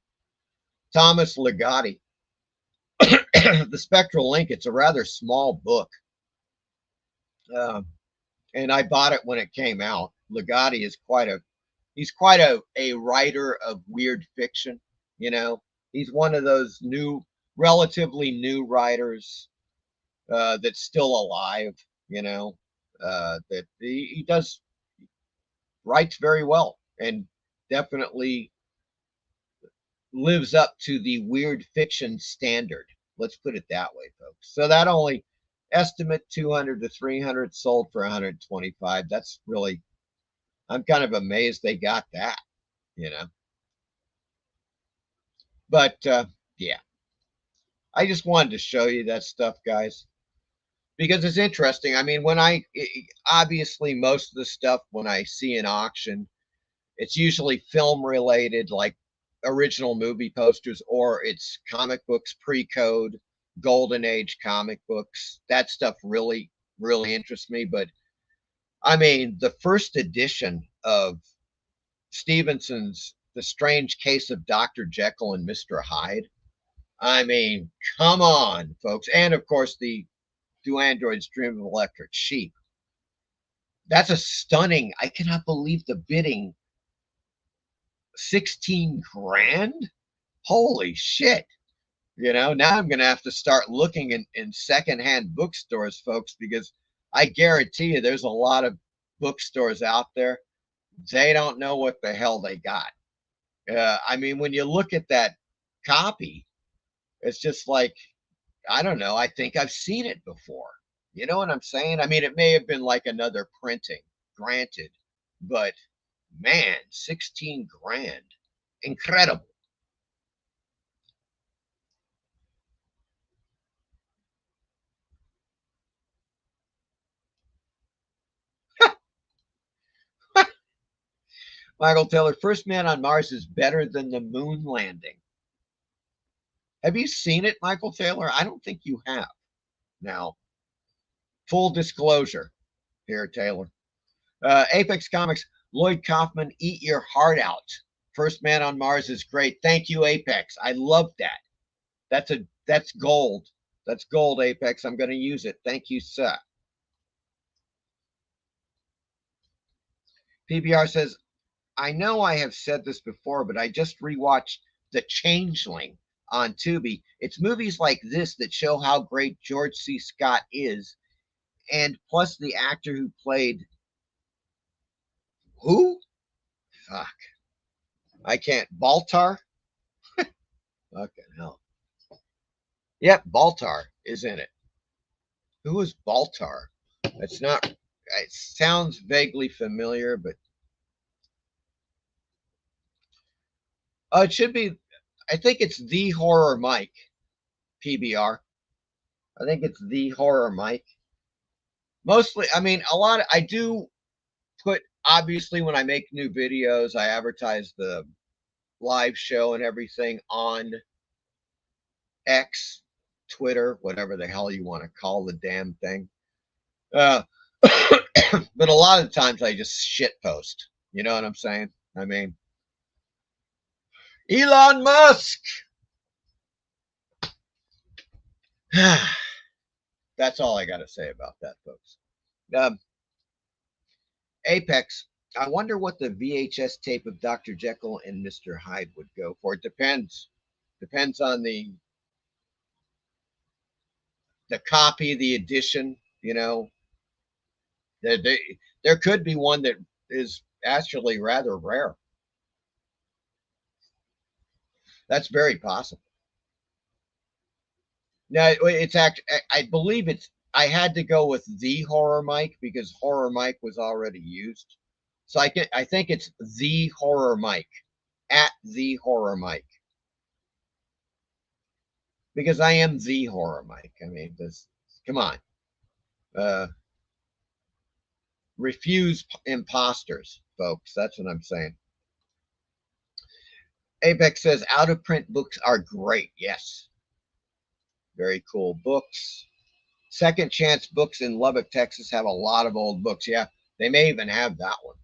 Thomas Ligotti. The Spectral Link. It's a rather small book. And I bought it when it came out. Ligotti is he's quite a writer of weird fiction. You know, he's one of those relatively new writers that's still alive, you know, that he writes very well and definitely lives up to the weird fiction standard. Let's put it that way, folks. So that only estimate 200 to 300, sold for 125. That's really, I'm kind of amazed they got that, you know. But yeah, I just wanted to show you that stuff, guys, because it's interesting. I mean, obviously most of the stuff when I see an auction, it's usually film related, like original movie posters, or it's comic books pre-code, golden age comic books. That stuff really, really interests me. But I mean, the first edition of Stevenson's The Strange Case of Dr. Jekyll and Mr. Hyde. I mean, come on, folks. And of course, the Do Androids Dream of Electric Sheep. That's a stunning, I cannot believe the bidding. 16 grand? Holy shit. You know, now I'm going to have to start looking in secondhand bookstores, folks, because I guarantee you there's a lot of bookstores out there. They don't know what the hell they got. I mean, when you look at that copy, it's just like, I don't know. I think I've seen it before. You know what I'm saying? I mean, it may have been like another printing, granted, but man, 16 grand. Incredible. Michael Taylor, First Man on Mars is better than the moon landing. Have you seen it, Michael Taylor? I don't think you have. Now, full disclosure here, Taylor. Apex Comics, Lloyd Kaufman, eat your heart out. First Man on Mars is great. Thank you, Apex. I love that. That's gold. That's gold, Apex. I'm going to use it. Thank you, sir. PBR says, I know I have said this before, but I just rewatched The Changeling on Tubi. It's movies like this that show how great George C. Scott is, and plus the actor who played who? Fuck. I can't. Baltar? Fucking hell. Yep, Baltar is in it. Who is Baltar? It's not. It sounds vaguely familiar, but it should be. I think it's The Horror Mike, PBR. I think it's The Horror Mike. Mostly, I mean, I do put, obviously, when I make new videos, I advertise the live show and everything on X, Twitter, whatever the hell you want to call the damn thing. But a lot of times I just shit post. You know what I'm saying? I mean, Elon Musk. That's all I got to say about that, folks. Apex, I wonder what the VHS tape of Dr. Jekyll and Mr. Hyde would go for. It depends. Depends on the copy, the edition, you know. There could be one that is actually rather rare. That's very possible. Now, I believe I had to go with The Horror Mike because Horror Mike was already used. So I think it's The Horror Mike, at The Horror Mike. Because I am The Horror Mike. I mean, come on. Refuse imposters, folks. That's what I'm saying. Apex says out-of-print books are great. Yes. Very cool books. Second Chance Books in Lubbock, Texas have a lot of old books. Yeah, they may even have that one.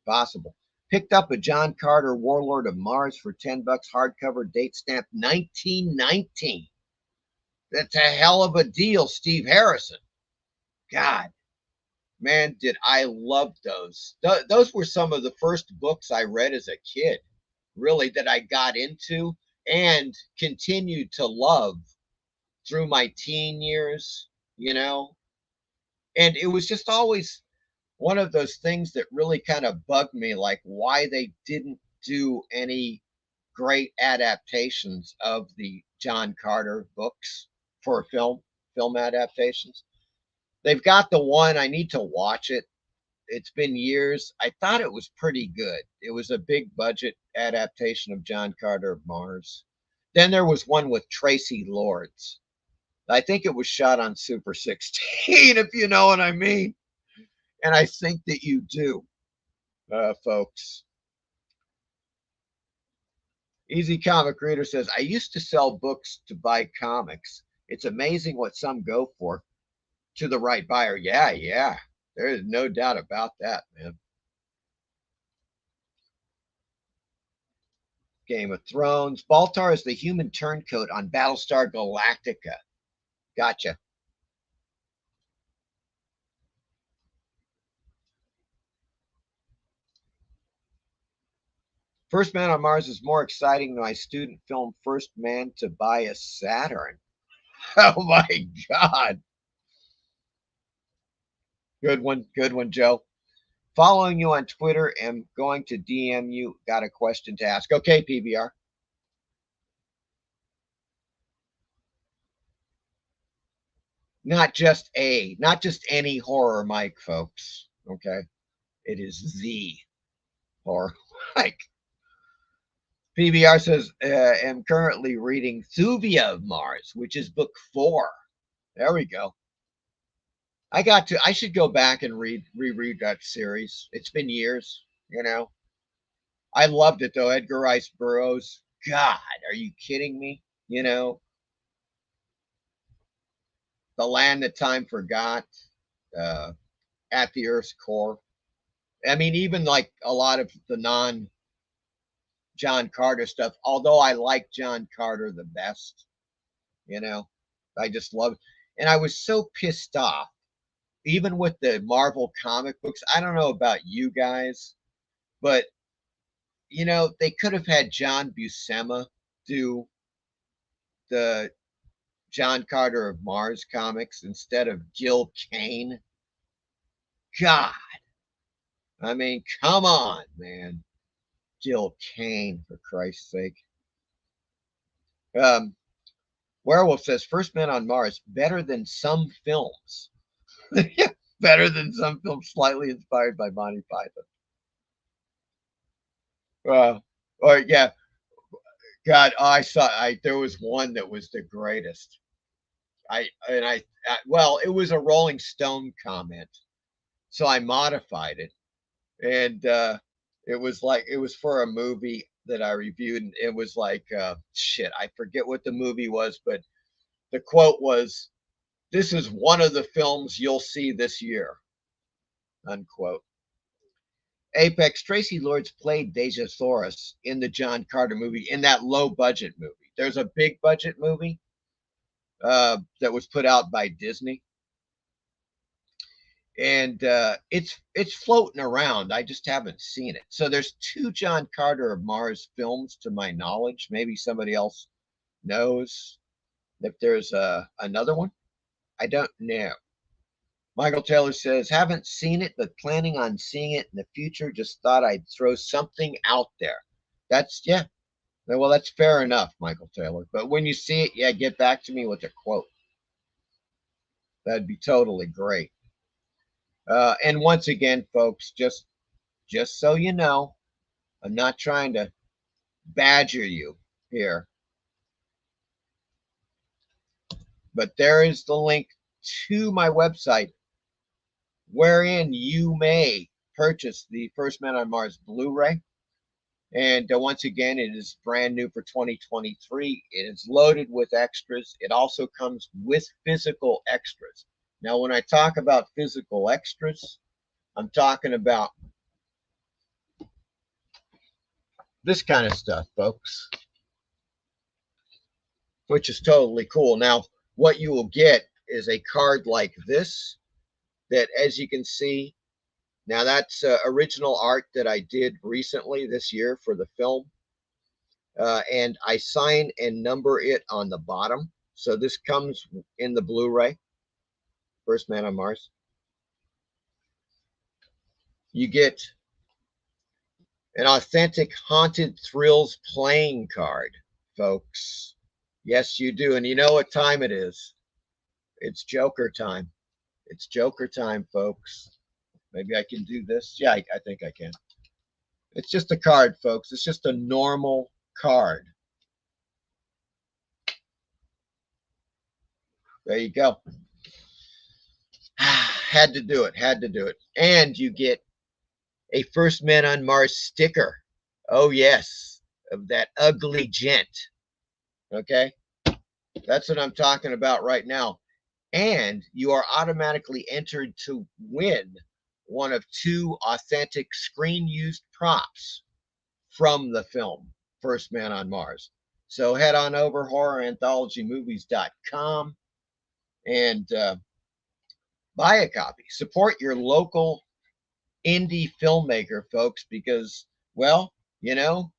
Possible. Picked up a John Carter Warlord of Mars for $10 hardcover, date stamp 1919. That's a hell of a deal, Steve Harrison. God, man, did I love those. Those were some of the first books I read as a kid, really, that I got into and continued to love through my teen years, you know. And it was just always one of those things that really kind of bugged me, like why they didn't do any great adaptations of the John Carter books for film adaptations. They've got the one, I need to watch it. It's been years. I thought it was pretty good. It was a big budget adaptation of John Carter of Mars. Then there was one with Tracy Lords. I think it was shot on Super 16, if you know what I mean. And I think that you do, folks. Easy Comic Reader says, I used to sell books to buy comics. It's amazing what some go for to the right buyer. Yeah. There is no doubt about that, man. Game of Thrones. Baltar is the human turncoat on Battlestar Galactica. Gotcha. First Man on Mars is more exciting than my student film First Man to Buy a Saturn. Oh my God. Good one, Joe. Following you on Twitter and going to DM you. Got a question to ask. Okay, PBR. Not just any horror mic, folks. Okay. It is the horror mic. PBR says, am currently reading TUBI of Mars, which is book 4. There we go. I should go back and reread that series. It's been years, you know. I loved it though. Edgar Rice Burroughs. God, are you kidding me? You know, The Land That Time Forgot, At the Earth's Core. I mean, even like a lot of the non-John Carter stuff, although I like John Carter the best, you know, I just love it. And I was so pissed off, even with the Marvel comic books. I don't know about you guys, but, you know, they could have had John Buscema do the John Carter of Mars comics instead of Gil Kane. God. I mean, come on, man. Gil Kane, for Christ's sake. Werewolf says, First Man on Mars, better than some films. Yeah, better than some films slightly inspired by Monty Python. Or yeah. God, there was one that was the greatest. Well, it was a Rolling Stone comment. So I modified it. And it was for a movie that I reviewed, and it was like shit, I forget what the movie was, but the quote was, "This is one of the films you'll see this year," unquote. Apex, Tracy Lords played Deja Thoris in the John Carter movie, in that low budget movie. There's a big budget movie that was put out by Disney. And it's floating around. I just haven't seen it. So there's 2 John Carter of Mars films to my knowledge. Maybe somebody else knows if there's another one. I don't know. Michael Taylor says, haven't seen it, but planning on seeing it in the future. Just thought I'd throw something out there. Yeah. Well, that's fair enough, Michael Taylor. But when you see it, yeah, get back to me with a quote. That'd be totally great. And once again, folks, just so you know, I'm not trying to badger you here, but there is the link to my website wherein you may purchase the First Man on Mars Blu-ray. And once again, it is brand new for 2023. It is loaded with extras. It also comes with physical extras. Now, when I talk about physical extras, I'm talking about this kind of stuff, folks, which is totally cool. Now, what you will get is a card like this that, as you can see, now that's original art that I did recently this year for the film. And I sign and number it on the bottom. So this comes in the Blu-ray. First Man on Mars. You get an authentic Haunted Thrills playing card, folks. Yes, you do. And you know what time it is. It's Joker time. It's Joker time, folks. Maybe I can do this. Yeah, I think I can. It's just a card, folks. It's just a normal card. There you go. Had to do it. And you get a First Man on Mars sticker. Oh, yes. of that ugly gent. Okay? That's what I'm talking about right now. And you are automatically entered to win one of 2 authentic screen-used props from the film First Man on Mars. So head on over horroranthologymovies.com and buy a copy. Support your local indie filmmaker, folks, because, well, you know,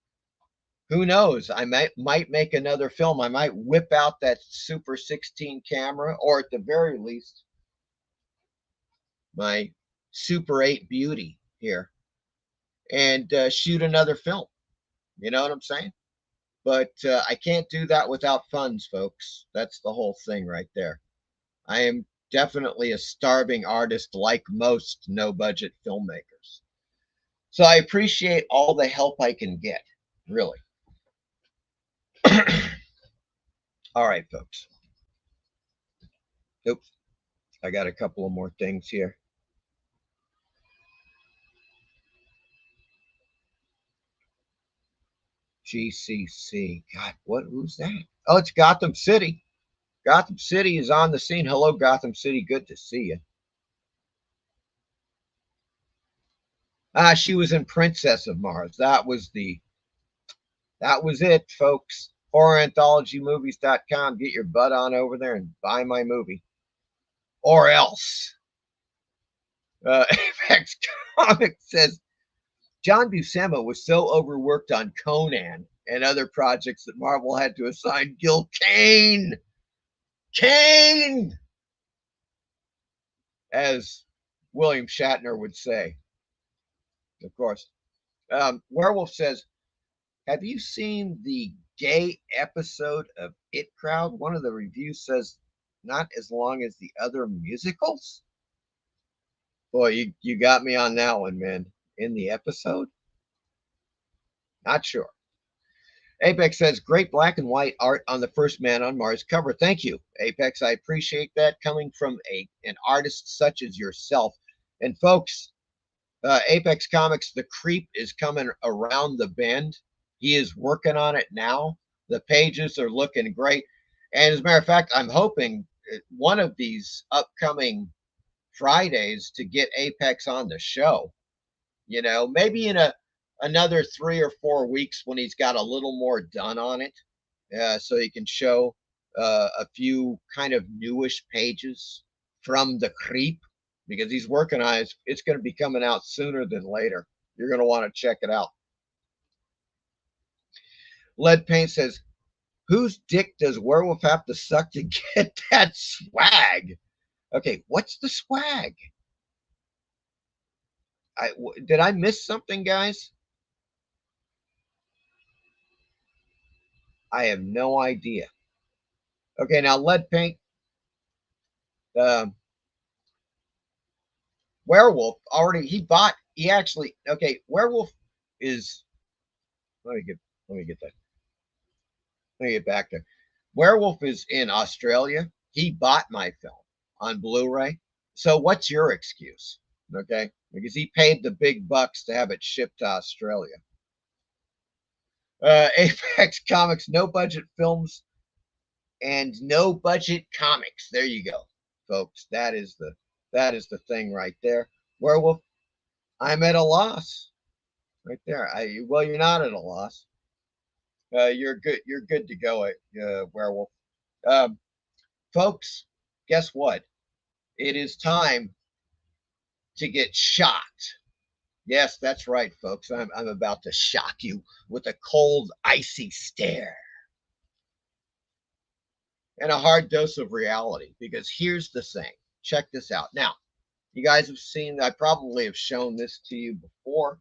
who knows? I might make another film. I might whip out that Super 16 camera, or at the very least, my Super 8 Beauty here, and shoot another film. You know what I'm saying? But I can't do that without funds, folks. That's the whole thing right there. I am definitely a starving artist like most no-budget filmmakers. So I appreciate all the help I can get, really. All right, folks. Oops. I got a couple of more things here. GCC. God, who's that? Oh, it's Gotham City. Gotham City is on the scene. Hello, Gotham City. Good to see you. She was in Princess of Mars. That was it, folks. HorrorAnthologyMovies.com. Get your butt on over there and buy my movie. Or else. Apex Comics says, John Buscema was so overworked on Conan and other projects that Marvel had to assign Gil Kane, as William Shatner would say. Of course. Werewolf says, have you seen the gay episode of It Crowd? One of the reviews says, not as long as the other musicals. Boy, you got me on that one, man. In the episode? Not sure. Apex says, great black and white art on the First Man on Mars cover. Thank you, Apex. I appreciate that coming from an artist such as yourself. And folks, Apex Comics, the creep is coming around the bend. He is working on it now. The pages are looking great. And as a matter of fact, I'm hoping one of these upcoming Fridays to get Apex on the show. You know, maybe in another 3 or 4 weeks when he's got a little more done on it, so he can show a few kind of newish pages from the creep, because he's working on it. It's going to be coming out sooner than later. You're going to want to check it out. Lead Paint says, whose dick does Werewolf have to suck to get that swag? Okay, what's the swag? Did I miss something, guys? I have no idea. Okay, now Lead Paint. Werewolf already, okay, Werewolf is, let me get that. Let me get back there. Werewolf is in Australia. He bought my film on Blu-ray. So what's your excuse? Okay, because he paid the big bucks to have it shipped to Australia. Apex Comics, no budget films and no budget comics. There you go, folks. That is the thing right there. Werewolf, I'm at a loss. Right there. Well, you're not at a loss. You're good. You're good to go, Werewolf. Folks, guess what? It is time to get shocked. Yes, that's right, folks. I'm about to shock you with a cold, icy stare and a hard dose of reality. Because here's the thing. Check this out. Now, you guys have seen, I probably have shown this to you before.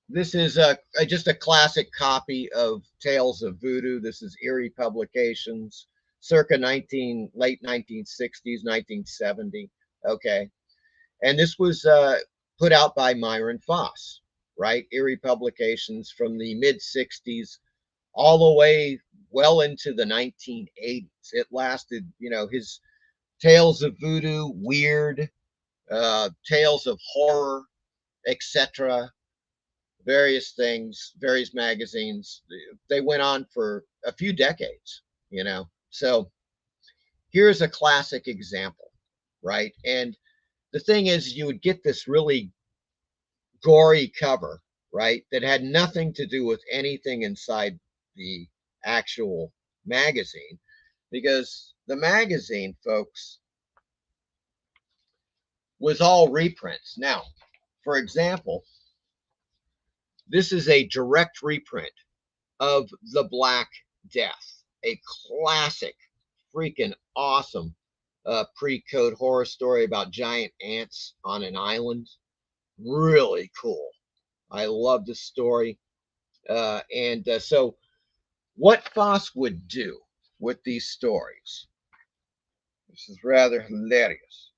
This is just a classic copy of Tales of Voodoo. This is Eerie Publications, circa late 1960s, 1970. Okay. And this was put out by Myron Foss, right? Eerie Publications from the mid-60s all the way well into the 1980s. It lasted, you know, his Tales of Voodoo, weird, Tales of Horror, etc. Various things, various magazines. They went on for a few decades, you know. So here's a classic example, right? And the thing is, you would get this really gory cover, right, that had nothing to do with anything inside the actual magazine, because the magazine, folks, was all reprints. Now, for example, this is a direct reprint of The Black Death, a classic, freaking awesome pre-code horror story about giant ants on an island. Really cool. I love the story. So what Foss would do with these stories, this is rather hilarious,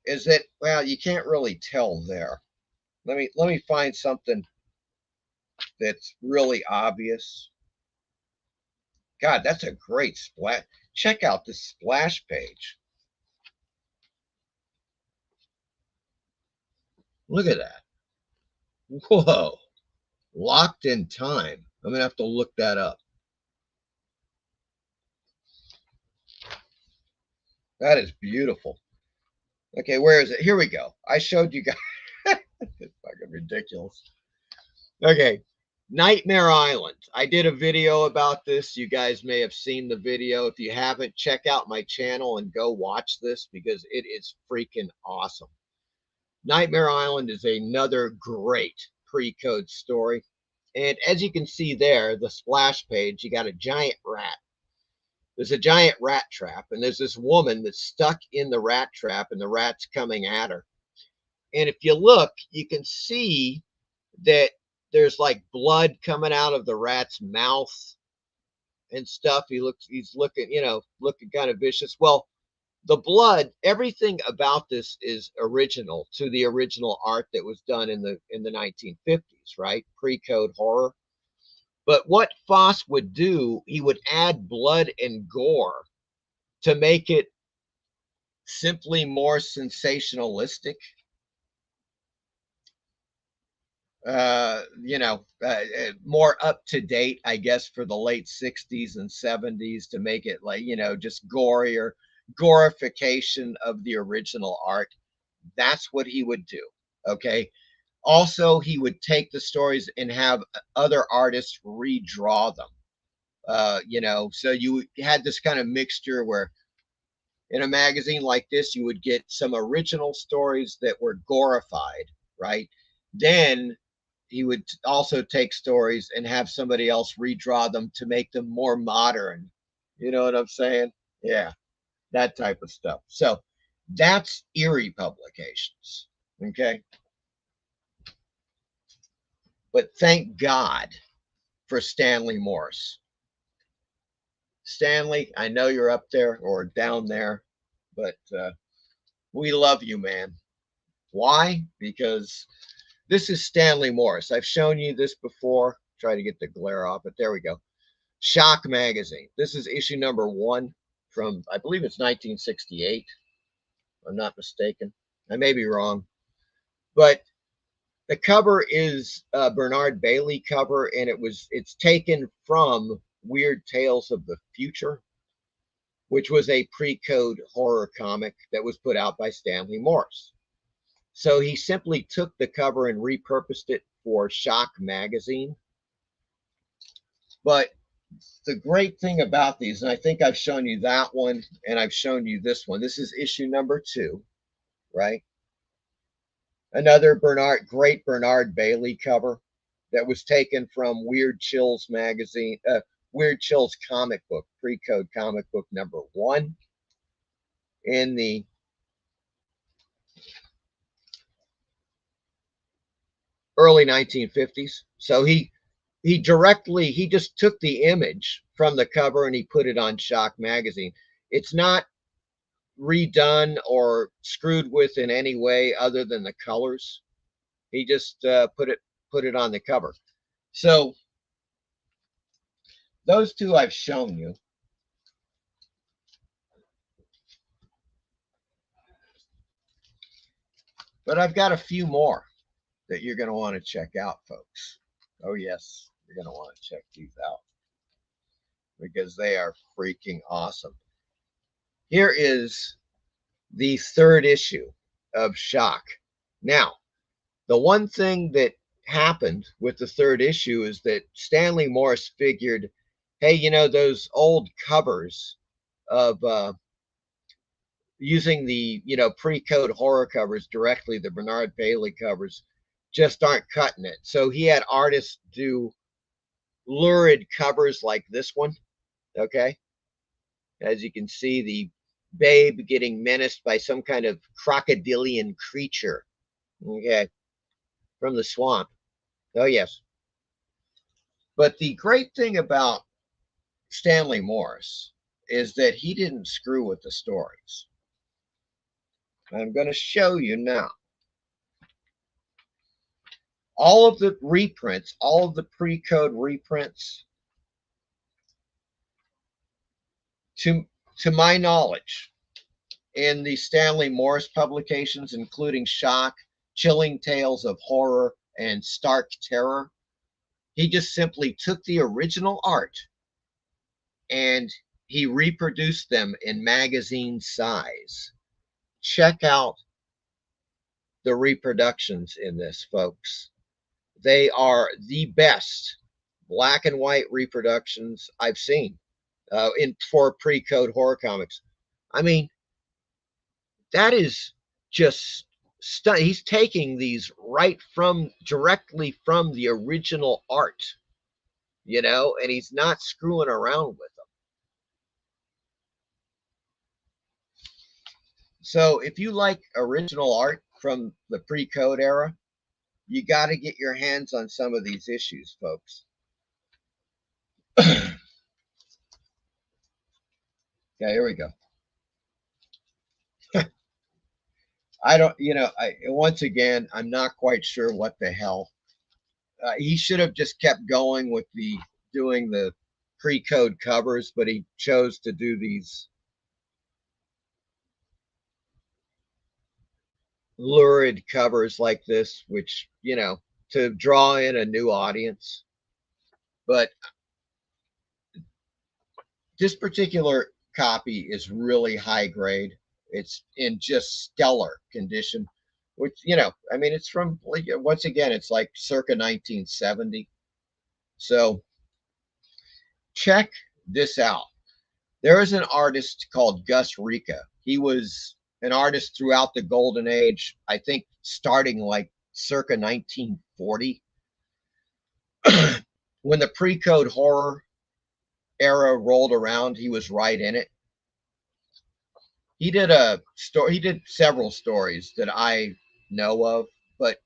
is that, well, you can't really tell there. Let me find something that's really obvious. God, that's a great splash. Check out this splash page. Look at that. Whoa. Locked in Time. I'm going to have to look that up. That is beautiful. Okay, where is it? Here we go. I showed you guys. It's fucking ridiculous. Okay, Nightmare Island. I did a video about this. You guys may have seen the video. If you haven't, check out my channel and go watch this because it is freaking awesome. Nightmare Island is another great pre-code story. And as you can see there, the splash page, you got a giant rat. There's a giant rat trap, and there's this woman that's stuck in the rat trap, and the rat's coming at her. And if you look, you can see that there's like blood coming out of the rat's mouth and stuff. He's looking, you know, looking kind of vicious. Well, the blood, everything about this is original to the original art that was done in the 1950s, right? Pre-code horror. But what Foss would do, he would add blood and gore to make it simply more sensationalistic. More up to date, I guess, for the late 60s and 70s to make it like, you know, just gorier, glorification of the original art. That's what he would do. Okay. Also, he would take the stories and have other artists redraw them. So you had this kind of mixture where in a magazine like this, you would get some original stories that were glorified, right? Then he would also take stories and have somebody else redraw them to make them more modern. You know what I'm saying? Yeah, that type of stuff. So that's Eerie Publications. Okay. But thank God for Stanley Morse. Stanley, I know you're up there or down there, but we love you, man. Why? Because this is Stanley Morse. I've shown you this before. Try to get the glare off, but there we go. Shock Magazine. This is issue number 1 from, I believe it's 1968. If I'm not mistaken. I may be wrong. But the cover is a Bernard Bailey cover, and it's taken from Weird Tales of the Future, which was a pre-code horror comic that was put out by Stanley Morse. So he simply took the cover and repurposed it for Shock Magazine. But the great thing about these, and I think I've shown you that one, and I've shown you this one. This is issue number 2, right? Another great Bernard Bailey cover that was taken from Weird Chills magazine, Weird Chills comic book, pre-code comic book number 1 in the early 1950s. So he just took the image from the cover and he put it on Shock Magazine. It's not redone or screwed with in any way other than the colors. He just put it on the cover. So those two I've shown you. But I've got a few more that you're going to want to check out, folks. Oh, yes, you're going to want to check these out because they are freaking awesome. Here is the 3rd issue of Shock. Now, the one thing that happened with the 3rd issue is that Stanley Morse figured, hey, you know, those old covers of using the, you know, pre-code horror covers directly, the Bernard Bailey covers, just aren't cutting it. So he had artists do lurid covers like this one, okay? As you can see, the babe getting menaced by some kind of crocodilian creature, okay, from the swamp. Oh, yes. But the great thing about Stanley Morse is that he didn't screw with the stories. I'm going to show you now. All of the reprints, all of the pre-code reprints, to my knowledge, in the Stanley Morse publications, including Shock, Chilling Tales of Horror, and Stark Terror, he just simply took the original art and he reproduced them in magazine size. Check out the reproductions in this, folks. They are the best black and white reproductions I've seen for pre-code horror comics. I mean, that is just he's taking these directly from the original art, you know, and he's not screwing around with them. So if you like original art from the pre-code era, you got to get your hands on some of these issues, folks. Okay, here we go. I don't, you know, once again, I'm not quite sure what the hell. He should have just kept going with doing the pre-code covers, but he chose to do these lurid covers like this, which, you know, to draw in a new audience. But this particular copy is really high grade. It's in just stellar condition, which, you know, I mean, it's from, like, once again, it's like circa 1970. So check this out. There is an artist called Gus Rica. He was an artist throughout the golden age, I think starting like circa 1940. When the pre-code horror era rolled around, he was right in it. He did several stories that I know of, but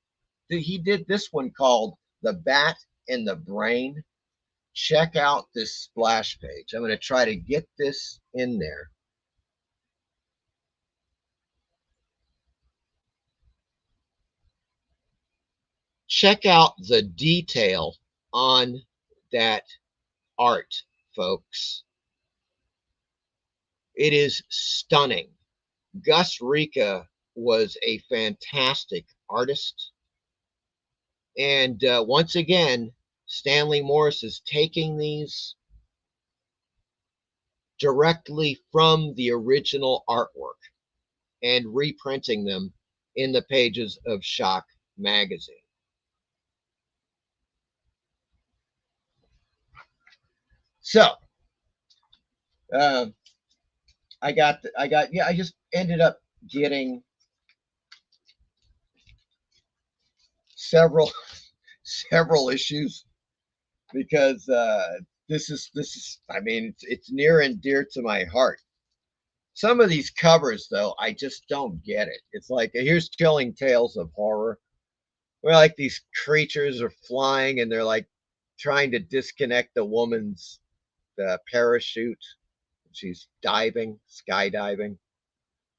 he did this one called The Bat and the Brain. Check out this splash page. I'm going to try to get this in there. Check out the detail on that art, folks. It is stunning. Gus Rica was a fantastic artist. And once again, Stanley Morse is taking these directly from the original artwork and reprinting them in the pages of Shock magazine. So, I just ended up getting several issues because this is I mean, it's near and dear to my heart. Some of these covers, though, I just don't get it. It's like, here's Chilling Tales of Horror, where like these creatures are flying and they're like trying to disconnect the woman's parachute. She's diving, skydiving.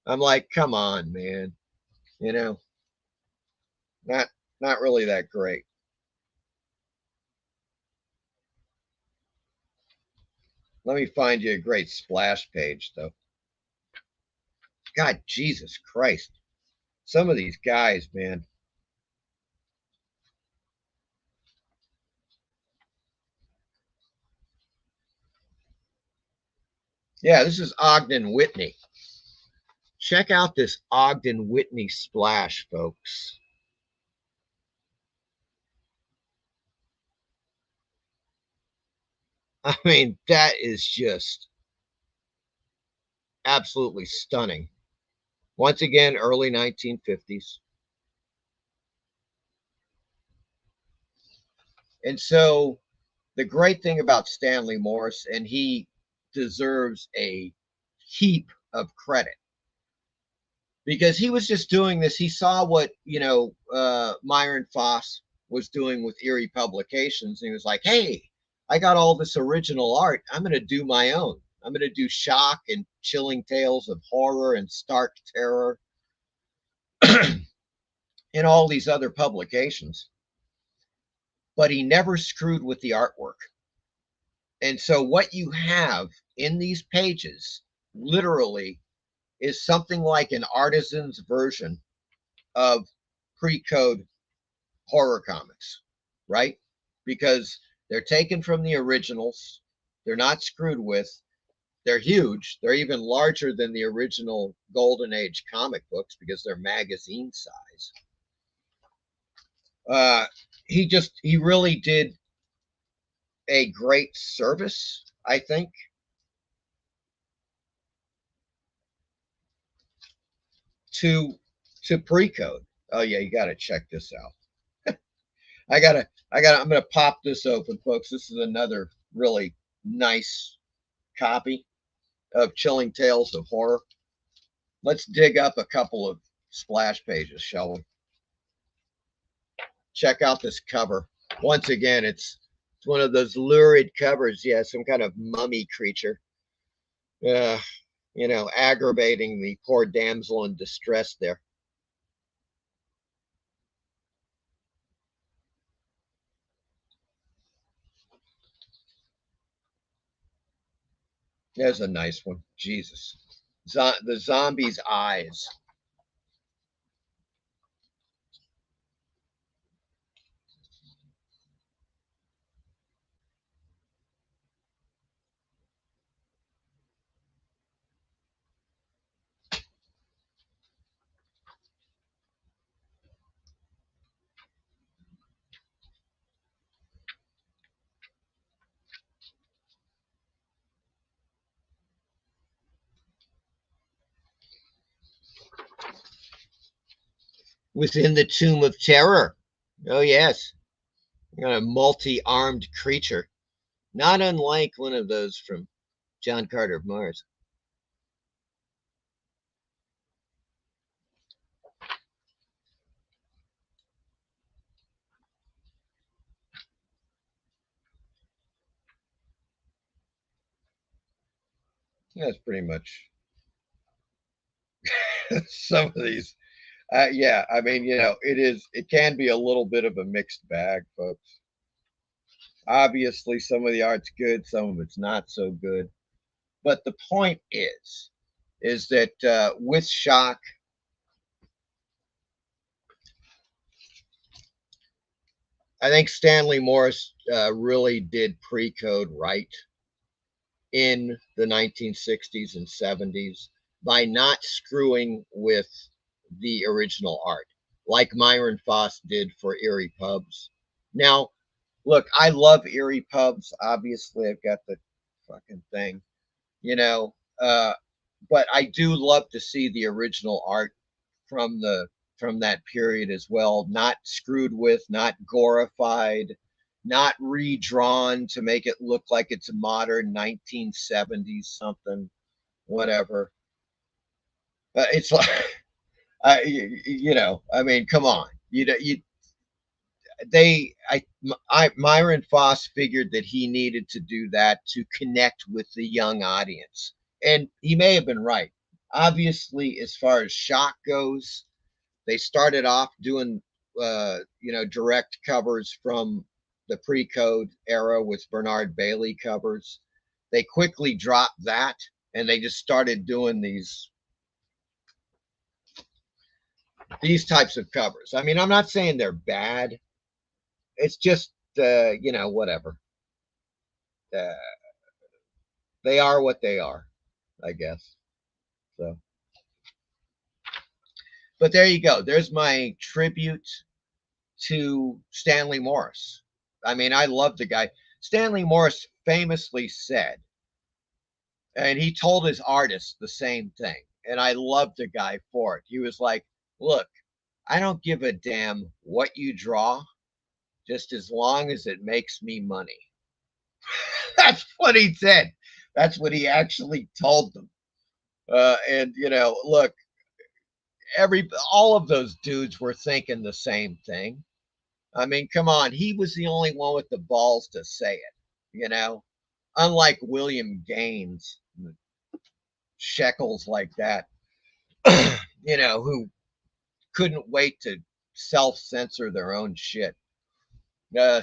I'm like, come on, man. You know, not really that great. Let me find you a great splash page, though. God, Jesus Christ. Some of these guys, man. Yeah, this is Ogden Whitney. Check out this Ogden Whitney splash, folks. I mean, that is just absolutely stunning. Once again, early 1950s. And so the great thing about Stanley Morse, and he deserves a heap of credit, because he was just doing this. He saw what, Myron Foss was doing with Eerie Publications, and he was like, hey, I got all this original art. I'm going to do my own. I'm going to do shock and chilling tales of horror and stark terror and all these other publications. But he never screwed with the artwork. And so what you have in these pages literally is something like an artisan's version of pre-code horror comics, right? Because they're taken from the originals. They're not screwed with. They're huge. They're even larger than the original Golden Age comic books because they're magazine size. He really did a great service, I think. To pre-code. Oh yeah, you got to check this out. I'm going to pop this open, folks. This is another really nice copy of Chilling Tales of Horror. Let's dig up a couple of splash pages, shall we? Check out this cover. Once again, it's one of those lurid covers. Yeah, some kind of mummy creature. Aggravating the poor damsel in distress there. There's a nice one. Jesus. The zombie's eyes. Within the Tomb of Terror. Oh, yes. A multi-armed creature. Not unlike one of those from John Carter of Mars. That's pretty much some of these. Yeah, I mean, it can be a little bit of a mixed bag, folks. Obviously, some of the art's good, some of it's not so good. But the point is that with shock, I think Stanley Morse really did pre-code right in the 1960s and 70s by not screwing with the original art, like Myron Foss did for Eerie Pubs. Now, look, I love Eerie Pubs. Obviously, I've got the fucking thing, but I do love to see the original art from that period as well, not screwed with, not glorified, not redrawn to make it look like it's a modern 1970s something, whatever. It's like, I mean, come on, Myron Foss figured that he needed to do that to connect with the young audience, and he may have been right. Obviously, as far as shock goes, they started off doing direct covers from the pre-code era with Bernard Bailey covers. They quickly dropped that, and they just started doing these these types of covers. I mean, I'm not saying they're bad. It's just, you know, whatever. They are what they are, I guess. So, but there you go. There's my tribute to Stanley Morse. I mean, I love the guy. Stanley Morse famously said, and he told his artists the same thing, and I loved the guy for it. He was like, look, I don't give a damn what you draw, just as long as it makes me money. That's what he said. That's what he actually told them. And you know, look, all of those dudes were thinking the same thing. I mean, come on, he was the only one with the balls to say it, you know, unlike William Gaines, shekels like that, you know, who couldn't wait to self-censor their own shit.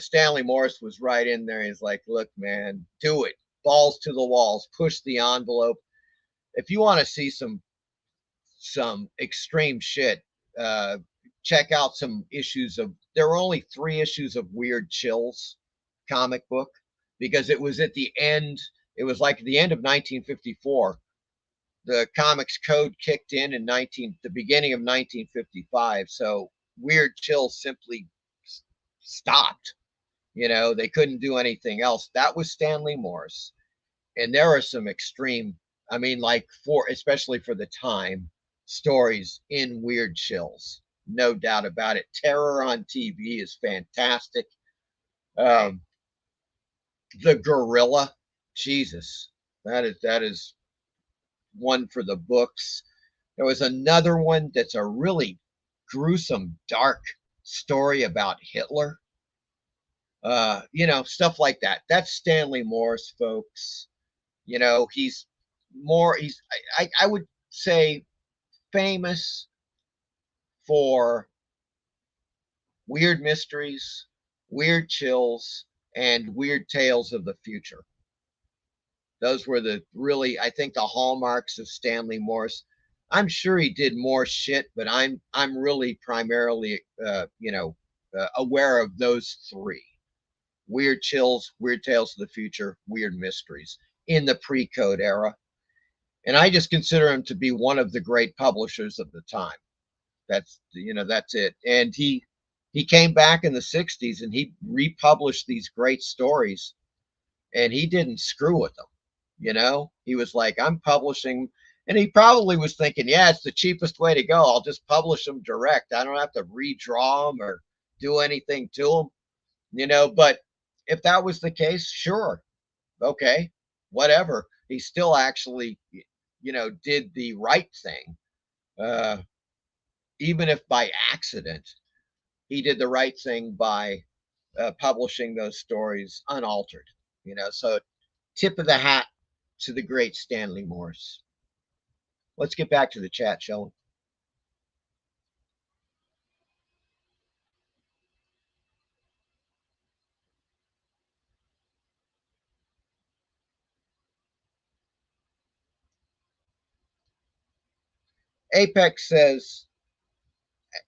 Stanley Morse was right in there. He's like, look, man, do it. Balls to the walls, push the envelope. If you want to see some extreme shit, check out some issues of, there were only 3 issues of Weird Chills comic book, because it was at the end, it was like the end of 1954. The comics code kicked in the beginning of 1955. So Weird Chills simply stopped. You know, they couldn't do anything else. That was Stanley Morse. And there are some extreme, I mean, like especially for the time, stories in Weird Chills. No doubt about it. Terror on TV is fantastic. The Gorilla, Jesus, that is one for the books. There was another one that's a really gruesome, dark story about Hitler. You know, stuff like that. That's Stanley Morse, folks. You know, he's I would say famous for Weird Mysteries, Weird Chills, and Weird Tales of the Future. Those were I think, the hallmarks of Stanley Morse. I'm sure he did more shit, but I'm really primarily, aware of those 3. Weird Chills, Weird Tales of the Future, Weird Mysteries in the pre-code era. And I just consider him to be one of the great publishers of the time. That's it. And he came back in the 60s and he republished these great stories, and he didn't screw with them. You know, he was like, I'm publishing, and he probably was thinking, yeah, it's the cheapest way to go. I'll just publish them direct. I don't have to redraw them or do anything to them, you know. But if that was the case, sure, okay, whatever. He still actually, you know, did the right thing. Even if by accident, he did the right thing by publishing those stories unaltered, you know. So tip of the hat to the great Stanley Morse. Let's get back to the chat, shall we? Apex says,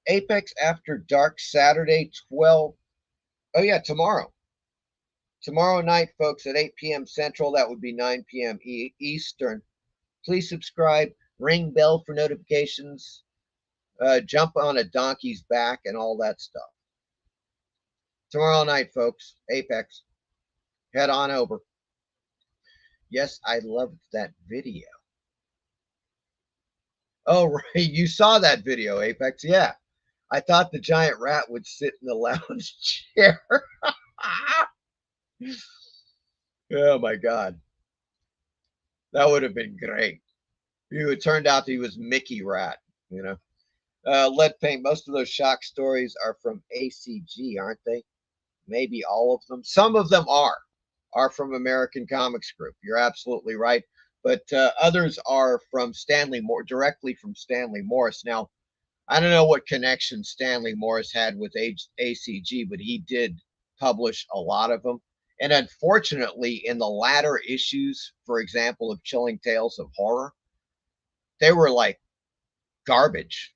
Apex After Dark Saturday 12. Oh yeah, tomorrow. Tomorrow night, folks, at 8 p.m. Central. That would be 9 p.m. Eastern. Please subscribe, ring bell for notifications, jump on a donkey's back, and all that stuff. Tomorrow night, folks, Apex. Head on over. Yes, I loved that video. Oh, right. You saw that video, Apex. Yeah. I thought the giant rat would sit in the lounge chair. Oh, my God. That would have been great. It turned out that he was Mickey Rat, you know. Lead Paint, most of those shock stories are from ACG, aren't they? Maybe all of them. Some of them are from American Comics Group. You're absolutely right. But others are from Stanley Morse, directly from Stanley Morse. Now, I don't know what connection Stanley Morse had with ACG, but he did publish a lot of them. And unfortunately, in the latter issues, for example, of Chilling Tales of Horror, they were like garbage.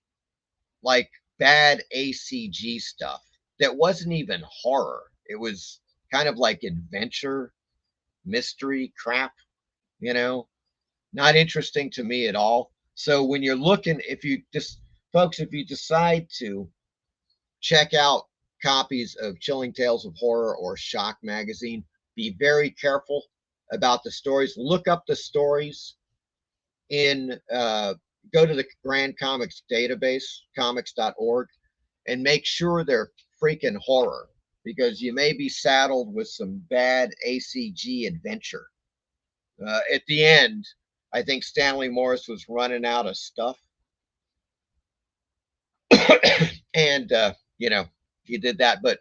like bad ACG stuff that wasn't even horror. It was kind of like adventure, mystery crap, you know, not interesting to me at all. So when you're looking, if you just, folks, if you decide to check out copies of Chilling Tales of Horror or Shock magazine, be very careful about the stories. Look up the stories in, go to the Grand Comics database, comics.org, and make sure they're freaking horror, because you may be saddled with some bad ACG adventure. At the end, I think Stanley Morse was running out of stuff. And, you know, he did that. But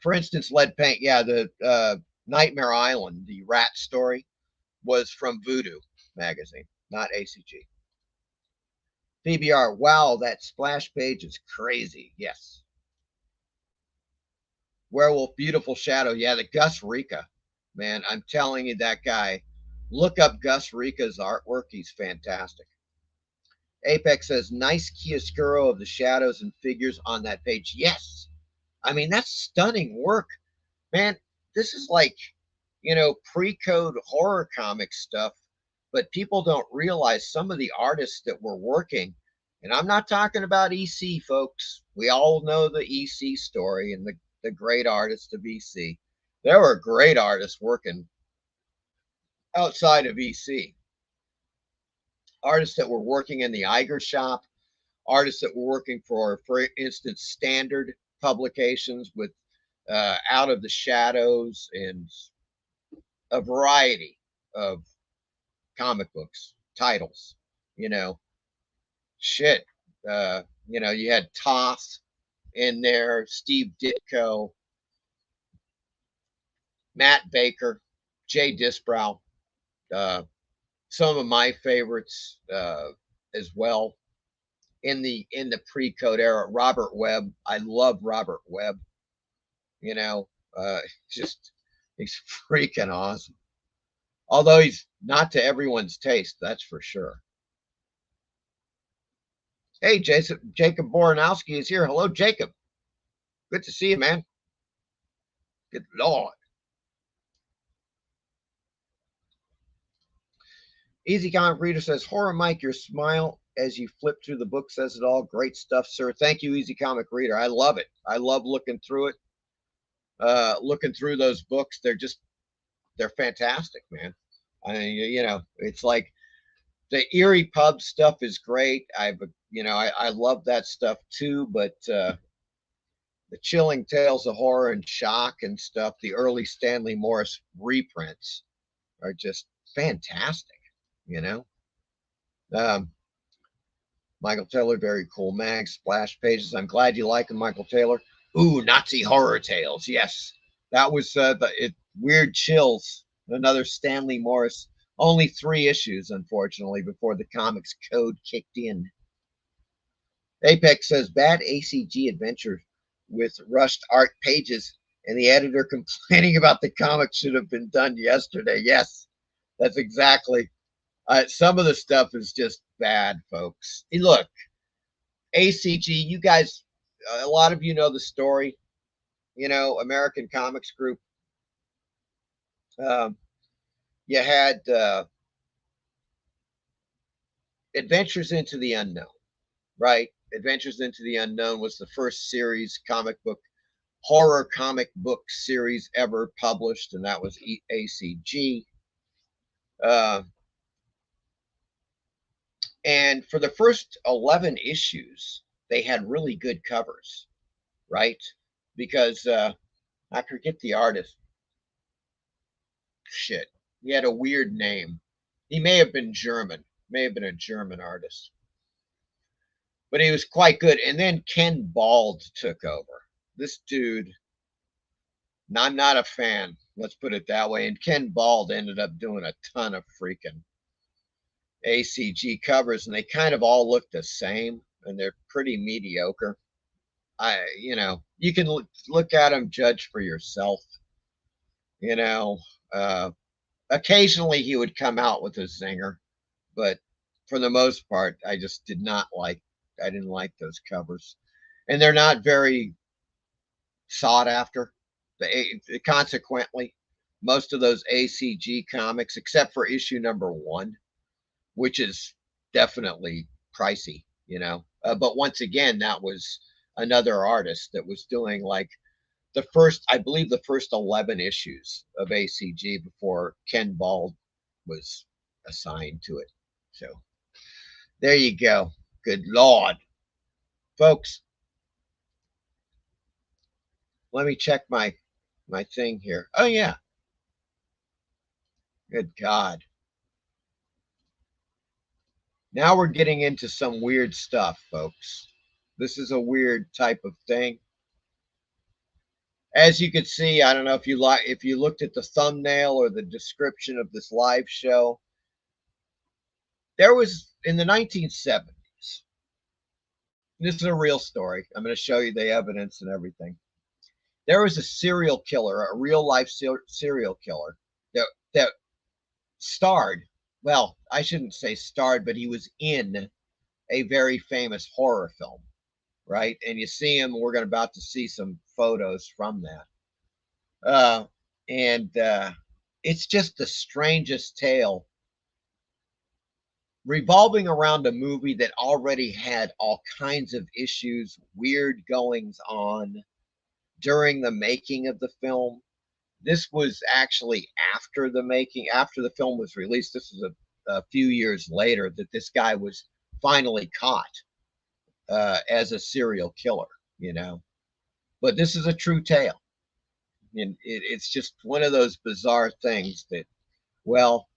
for instance, Lead Paint, yeah, the Nightmare Island, the rat story, was from Voodoo magazine, not ACG. PBR, wow, that splash page is crazy. Yes. Werewolf, Beautiful Shadow. Yeah, the Gus Rika, man, I'm telling you, that guy. Look up Gus Rika's artwork. He's fantastic. Apex says, nice chiaroscuro of the shadows and figures on that page. Yes. I mean, that's stunning work. Man, this is like, you know, pre-code horror comic stuff, but people don't realize some of the artists that were working, and I'm not talking about EC, folks. We all know the EC story and the great artists of EC. There were great artists working outside of EC. Artists that were working in the Iger shop, artists that were working for instance, Standard publications with Out of the Shadows and a variety of comic books titles. You know, shit. You know, you had Toth in there, Steve Ditko, Matt Baker, Jay Disbrow. Some of my favorites as well in the pre-code era. Robert Webb, I love Robert Webb. You know, just he's freaking awesome. Although he's not to everyone's taste, that's for sure. Hey, Jacob Boranowski is here. Hello, Jacob. Good to see you, man. Good Lord. Easy Comic Reader says, Horror Mike, your smile as you flip through the book says it all. Great stuff, sir. Thank you, Easy Comic Reader. I love it. I love looking through it. Looking through those books. They're fantastic, man. I mean, you know, it's like the Eerie Pub stuff is great. I love that stuff too, but the Chilling Tales of Horror and Shock and stuff, the early Stanley Morse reprints are just fantastic. You know, Michael Taylor, very cool mag, splash pages. I'm glad you like them, Michael Taylor. Ooh, Nazi Horror Tales. Yes, that was Weird Chills, another Stanley Morse. Only 3 issues, unfortunately, before the comics code kicked in. Apex says, bad ACG adventure with rushed art pages and the editor complaining about the comic should have been done yesterday. Yes, that's exactly. Some of the stuff is just bad, folks. Hey, look, ACG, you guys, a lot of you know the story. You know, American Comics Group. You had Adventures into the Unknown, right? Adventures into the Unknown was the first series horror comic book series ever published, and that was ACG. And for the first 11 issues, they had really good covers, right? Because I forget the artist. Shit, he had a weird name. He may have been German, may have been a German artist. But he was quite good. And then Ken Bald took over. This dude, I'm not a fan, let's put it that way. And Ken Bald ended up doing a ton of freaking ACG covers, and they kind of all look the same, and they're pretty mediocre. You can look at them, judge for yourself. You know, occasionally he would come out with a zinger, but for the most part, I just did not like I didn't like those covers, and they're not very sought after. Consequently, most of those ACG comics, except for issue number 1, which is definitely pricey, you know. But once again, that was another artist that was doing like I believe the first 11 issues of ACG before Ken Bald was assigned to it. So there you go. Good Lord. Folks, let me check my thing here. Oh, yeah. Good God. Now we're getting into some weird stuff, folks. This is a weird type of thing. As you could see, I don't know if you looked at the thumbnail or the description of this live show. There was, in the 1970s, this is a real story. I'm going to show you the evidence and everything. There was a serial killer, a real life serial killer that starred, well, I shouldn't say starred, but he was in a very famous horror film, right? And you see him, we're about to see some photos from that. It's just the strangest tale revolving around a movie that already had all kinds of issues, weird goings on during the making of the film. This was actually after the film was released. This was a few years later that this guy was finally caught as a serial killer, you know. But this is a true tale. And it's just one of those bizarre things that, well,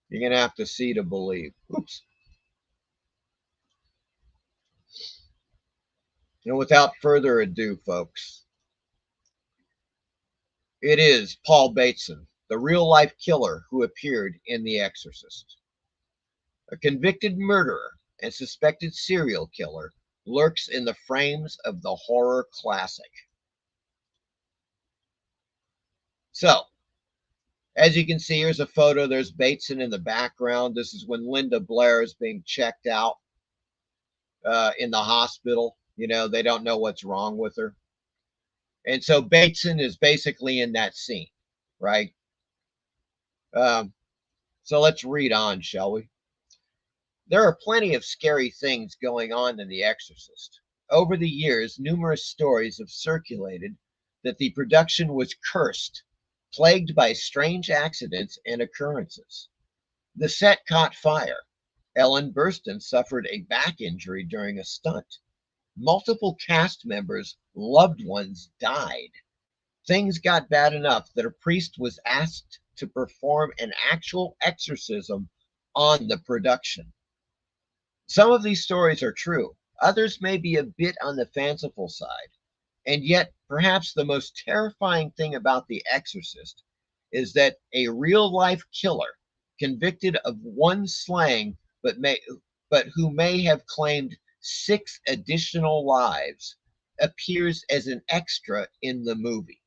you're going to have to see to believe. Oops. And without further ado, folks, it is Paul Bateson, the real-life killer who appeared in The Exorcist. A convicted murderer and suspected serial killer lurks in the frames of the horror classic. So, as you can see, here's a photo. There's Bateson in the background. This is when Linda Blair is being checked out in the hospital. You know, they don't know what's wrong with her. And so Bateson is basically in that scene, right? So let's read on, shall we? There are plenty of scary things going on in The Exorcist. Over the years, numerous stories have circulated that the production was cursed, plagued by strange accidents and occurrences. The set caught fire. Ellen Burstyn suffered a back injury during a stunt. Multiple cast members' loved ones died. Things got bad enough that a priest was asked to perform an actual exorcism on the production. Some of these stories are true. Others may be a bit on the fanciful side. And yet, perhaps the most terrifying thing about The Exorcist is that a real-life killer, convicted of one slaying, but who may have claimed 6 additional lives, appears as an extra in the movie.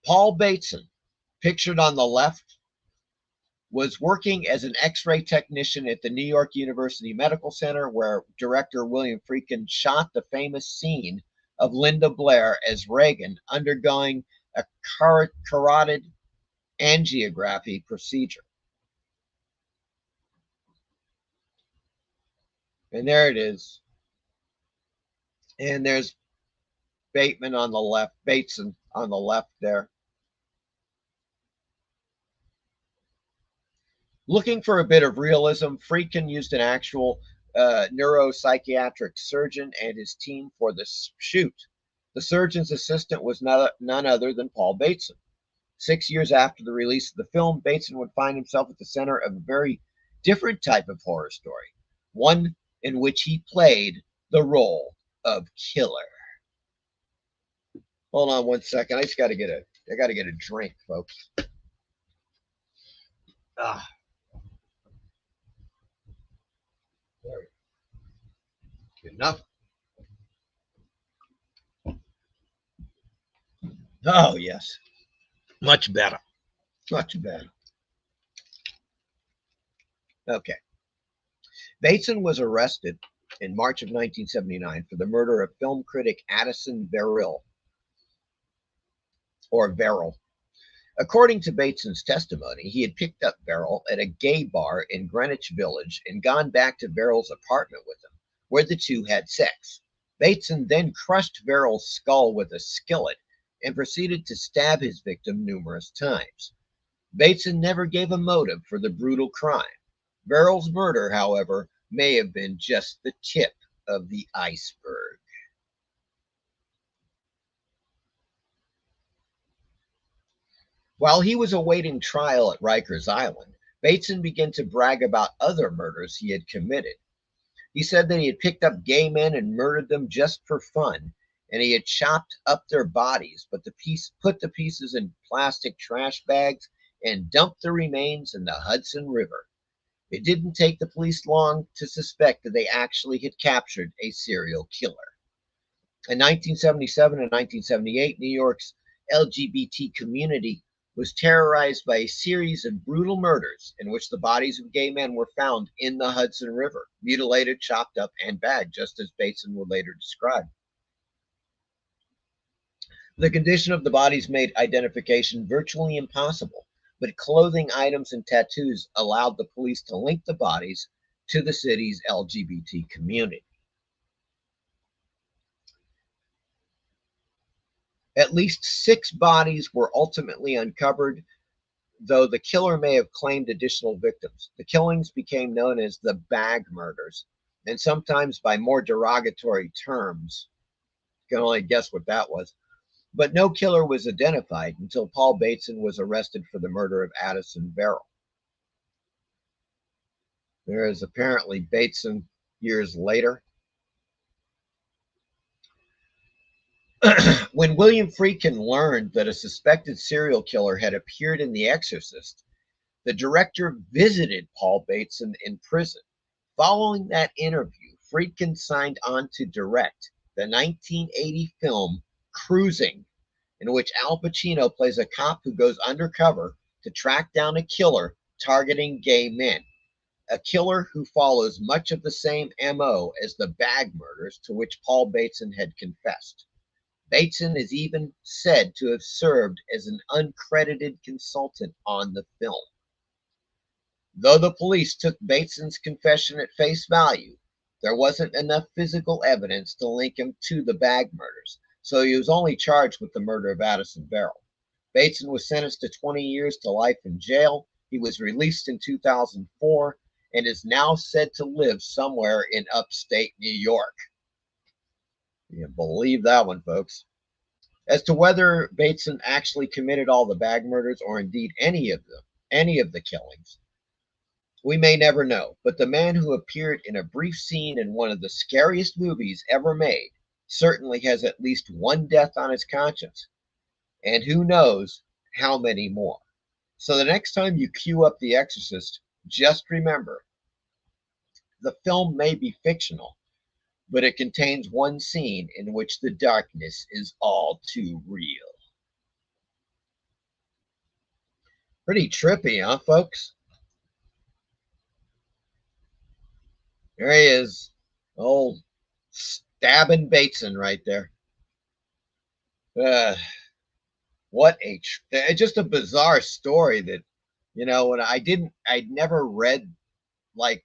Paul Bateson, pictured on the left, was working as an X-ray technician at the New York University Medical Center, where director William Friedkin shot the famous scene of Linda Blair as Reagan undergoing a carotid angiography procedure. And there it is. And there's Bateson on the left there. Looking for a bit of realism, Friedkin used an actual neuropsychiatric surgeon and his team for the shoot. The surgeon's assistant was none other than Paul Bateson. 6 years after the release of the film, Bateson would find himself at the center of a very different type of horror story, one in which he played the role of killer. Hold on one second. I gotta get a drink, folks. There. Good enough. Oh, yes. Much better. Much better. Okay. Bateson was arrested in March of 1979 for the murder of film critic Addison Verrill, or Verrill. According to Bateson's testimony, he had picked up Verrill at a gay bar in Greenwich Village and gone back to Verrill's apartment with him, where the two had sex. Bateson then crushed Verrill's skull with a skillet and proceeded to stab his victim numerous times. Bateson never gave a motive for the brutal crime. Verrill's murder, however, may have been just the tip of the iceberg. While he was awaiting trial at Rikers Island, Bateson began to brag about other murders he had committed. He said that he had picked up gay men and murdered them just for fun, and he had chopped up their bodies, but put the pieces in plastic trash bags and dumped the remains in the Hudson River. It didn't take the police long to suspect that they actually had captured a serial killer. In 1977 and 1978, New York's LGBT community was terrorized by a series of brutal murders in which the bodies of gay men were found in the Hudson River, mutilated, chopped up, and bagged, just as Bateson would later describe. The condition of the bodies made identification virtually impossible, but clothing items and tattoos allowed the police to link the bodies to the city's LGBT community. At least 6 bodies were ultimately uncovered, though the killer may have claimed additional victims. The killings became known as the bag murders, and sometimes by more derogatory terms. You can only guess what that was. But no killer was identified until Paul Bateson was arrested for the murder of Addison Verrill. There is apparently Bateson years later. When William Friedkin learned that a suspected serial killer had appeared in The Exorcist, the director visited Paul Bateson in prison. Following that interview, Friedkin signed on to direct the 1980 film Cruising, in which Al Pacino plays a cop who goes undercover to track down a killer targeting gay men, a killer who follows much of the same MO as the bag murders to which Paul Bateson had confessed. Bateson is even said to have served as an uncredited consultant on the film. Though the police took Bateson's confession at face value, there wasn't enough physical evidence to link him to the bag murders, so he was only charged with the murder of Addison Verrill. Bateson was sentenced to 20 years to life in jail. He was released in 2004 and is now said to live somewhere in upstate New York. You can believe that one, folks. As to whether Bateson actually committed all the bag murders or indeed any of the killings, we may never know. But the man who appeared in a brief scene in one of the scariest movies ever made certainly has at least one death on his conscience, and who knows how many more. So the next time you queue up The Exorcist, just remember, the film may be fictional, but it contains one scene in which the darkness is all too real. Pretty trippy, huh, folks? There he is, old stabbing Bateson right there. Just a bizarre story that, when I'd never read like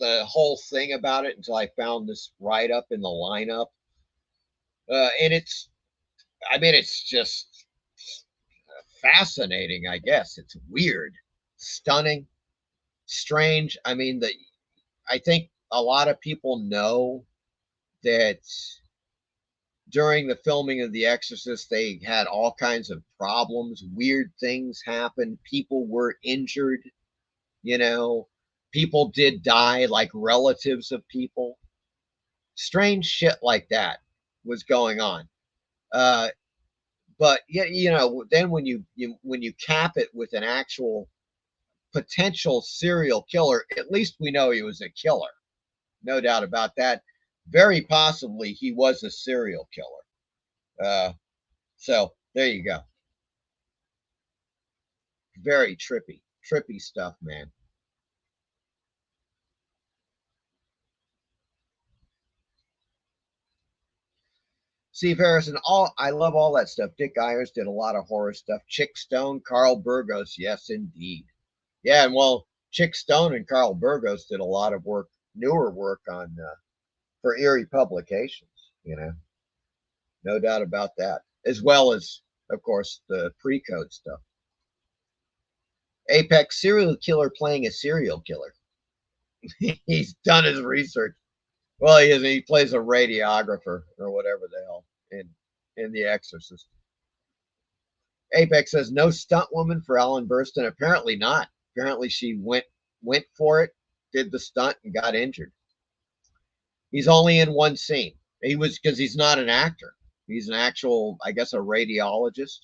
the whole thing about it until I found this write-up in the lineup. And it's just fascinating, I guess. It's weird, stunning, strange. I think a lot of people know that during the filming of The Exorcist, they had all kinds of problems. Weird things happened. People were injured, People did die, like relatives of people. Strange shit like that was going on. But then when you cap it with an actual potential serial killer, at least we know he was a killer. No doubt about that. Very possibly he was a serial killer. So there you go. Very trippy stuff, man. Steve Harrison, I love all that stuff. Dick Ayers did a lot of horror stuff. Chick Stone, Carl Burgos, yes, indeed. Yeah, and well, Chick Stone and Carl Burgos did a lot of work, newer work on for Eerie Publications. No doubt about that, as well as, of course, the pre-code stuff. Apex serial killer playing a serial killer. He's done his research. Well, he plays a radiographer or whatever the hell in The Exorcist. Apex says no stunt woman for Ellen Burstyn. Apparently not. Apparently she went for it, did the stunt, and got injured. He's only in one scene. Because he's not an actor. He's an actual, I guess, a radiologist.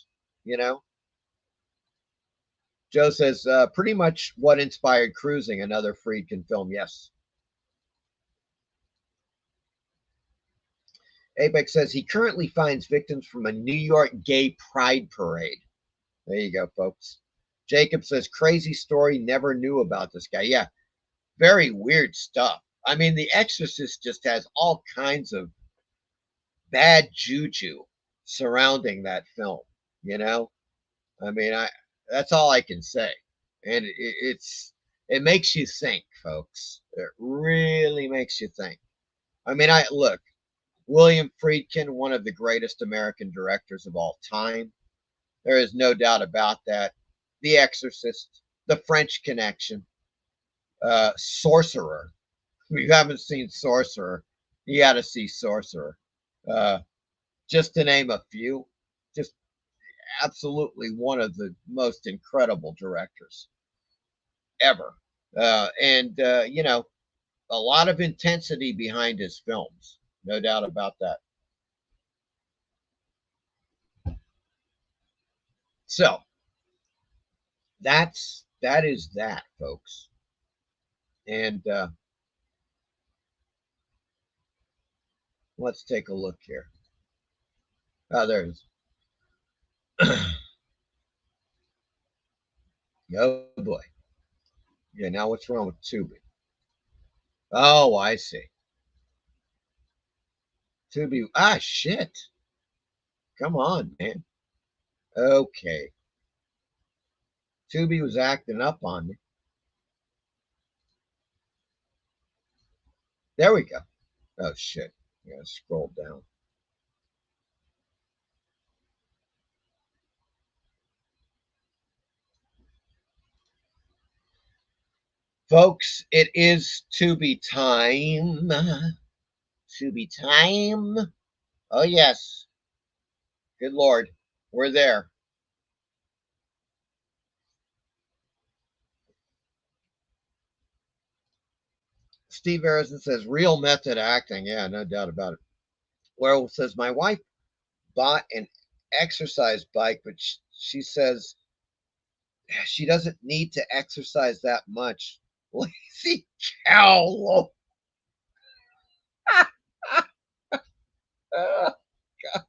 Joe says pretty much what inspired Cruising, another Friedkin film. Yes. Apex says he currently finds victims from a New York gay pride parade. There you go, folks. Jacob says crazy story, never knew about this guy. Yeah, very weird stuff. I mean, The Exorcist just has all kinds of bad juju surrounding that film. I mean, that's all I can say. And it makes you think, folks. It really makes you think. I mean, look. William Friedkin, one of the greatest American directors of all time. There is no doubt about that. The Exorcist, The French Connection, Sorcerer. If you haven't seen Sorcerer, you got to see Sorcerer. Just to name a few, just absolutely one of the most incredible directors ever. And a lot of intensity behind his films. No doubt about that. So that is that, folks. And let's take a look here. Oh, there it is. Oh boy. Yeah, now what's wrong with TUBI? Oh, I see. TUBI, shit. Come on, man. Okay. TUBI was acting up on me. There we go. Oh, shit. I gotta scroll down. Folks, it is TUBI time. TUBI time. Oh, yes. Good Lord. We're there. Steve Harrison says, real method acting. Yeah, no doubt about it. Werewolf says, my wife bought an exercise bike, but she says she doesn't need to exercise that much. Lazy cow. Oh, God.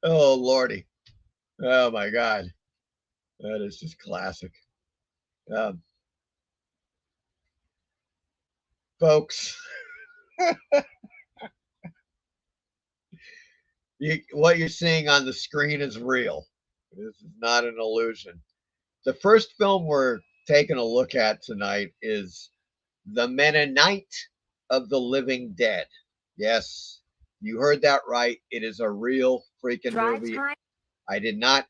Oh, Lordy. Oh, my God. That is just classic. Folks, what you're seeing on the screen is real. This is not an illusion. The first film we're taking a look at tonight is The Mennonite of the Living Dead. Yes, you heard that right. It is a real freaking movie. I did not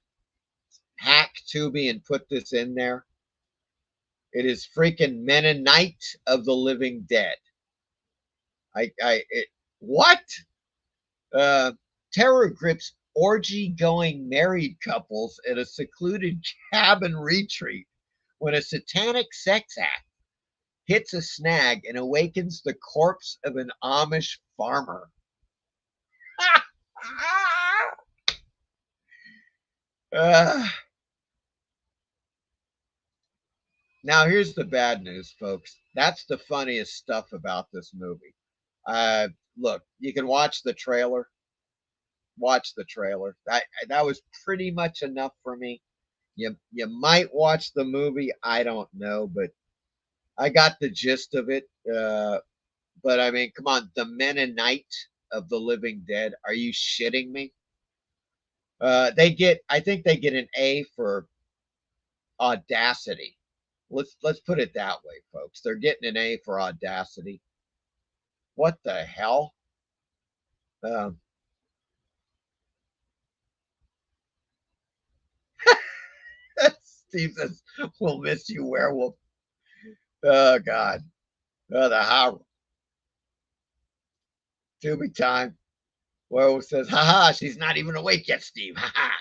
hack TUBI and put this in there. It is freaking Mennonite of the Living Dead. What? Terror grips orgy-going married couples at a secluded cabin retreat when a satanic sex act hits a snag and awakens the corpse of an Amish farmer. Now, here's the bad news, folks. That's the funniest stuff about this movie. Look, you can watch the trailer. Watch the trailer. That was pretty much enough for me. You might watch the movie. I don't know, but I got the gist of it. But I mean, come on, The Mennonite of the Living Dead. Are you shitting me? I think they get an A for audacity. Let's put it that way, folks. They're getting an A for audacity. What the hell? Steve says, "We'll miss you, werewolf." Oh God. Oh, the horror. TUBI time. Werewolf says, "Ha, she's not even awake yet, Steve. Ha."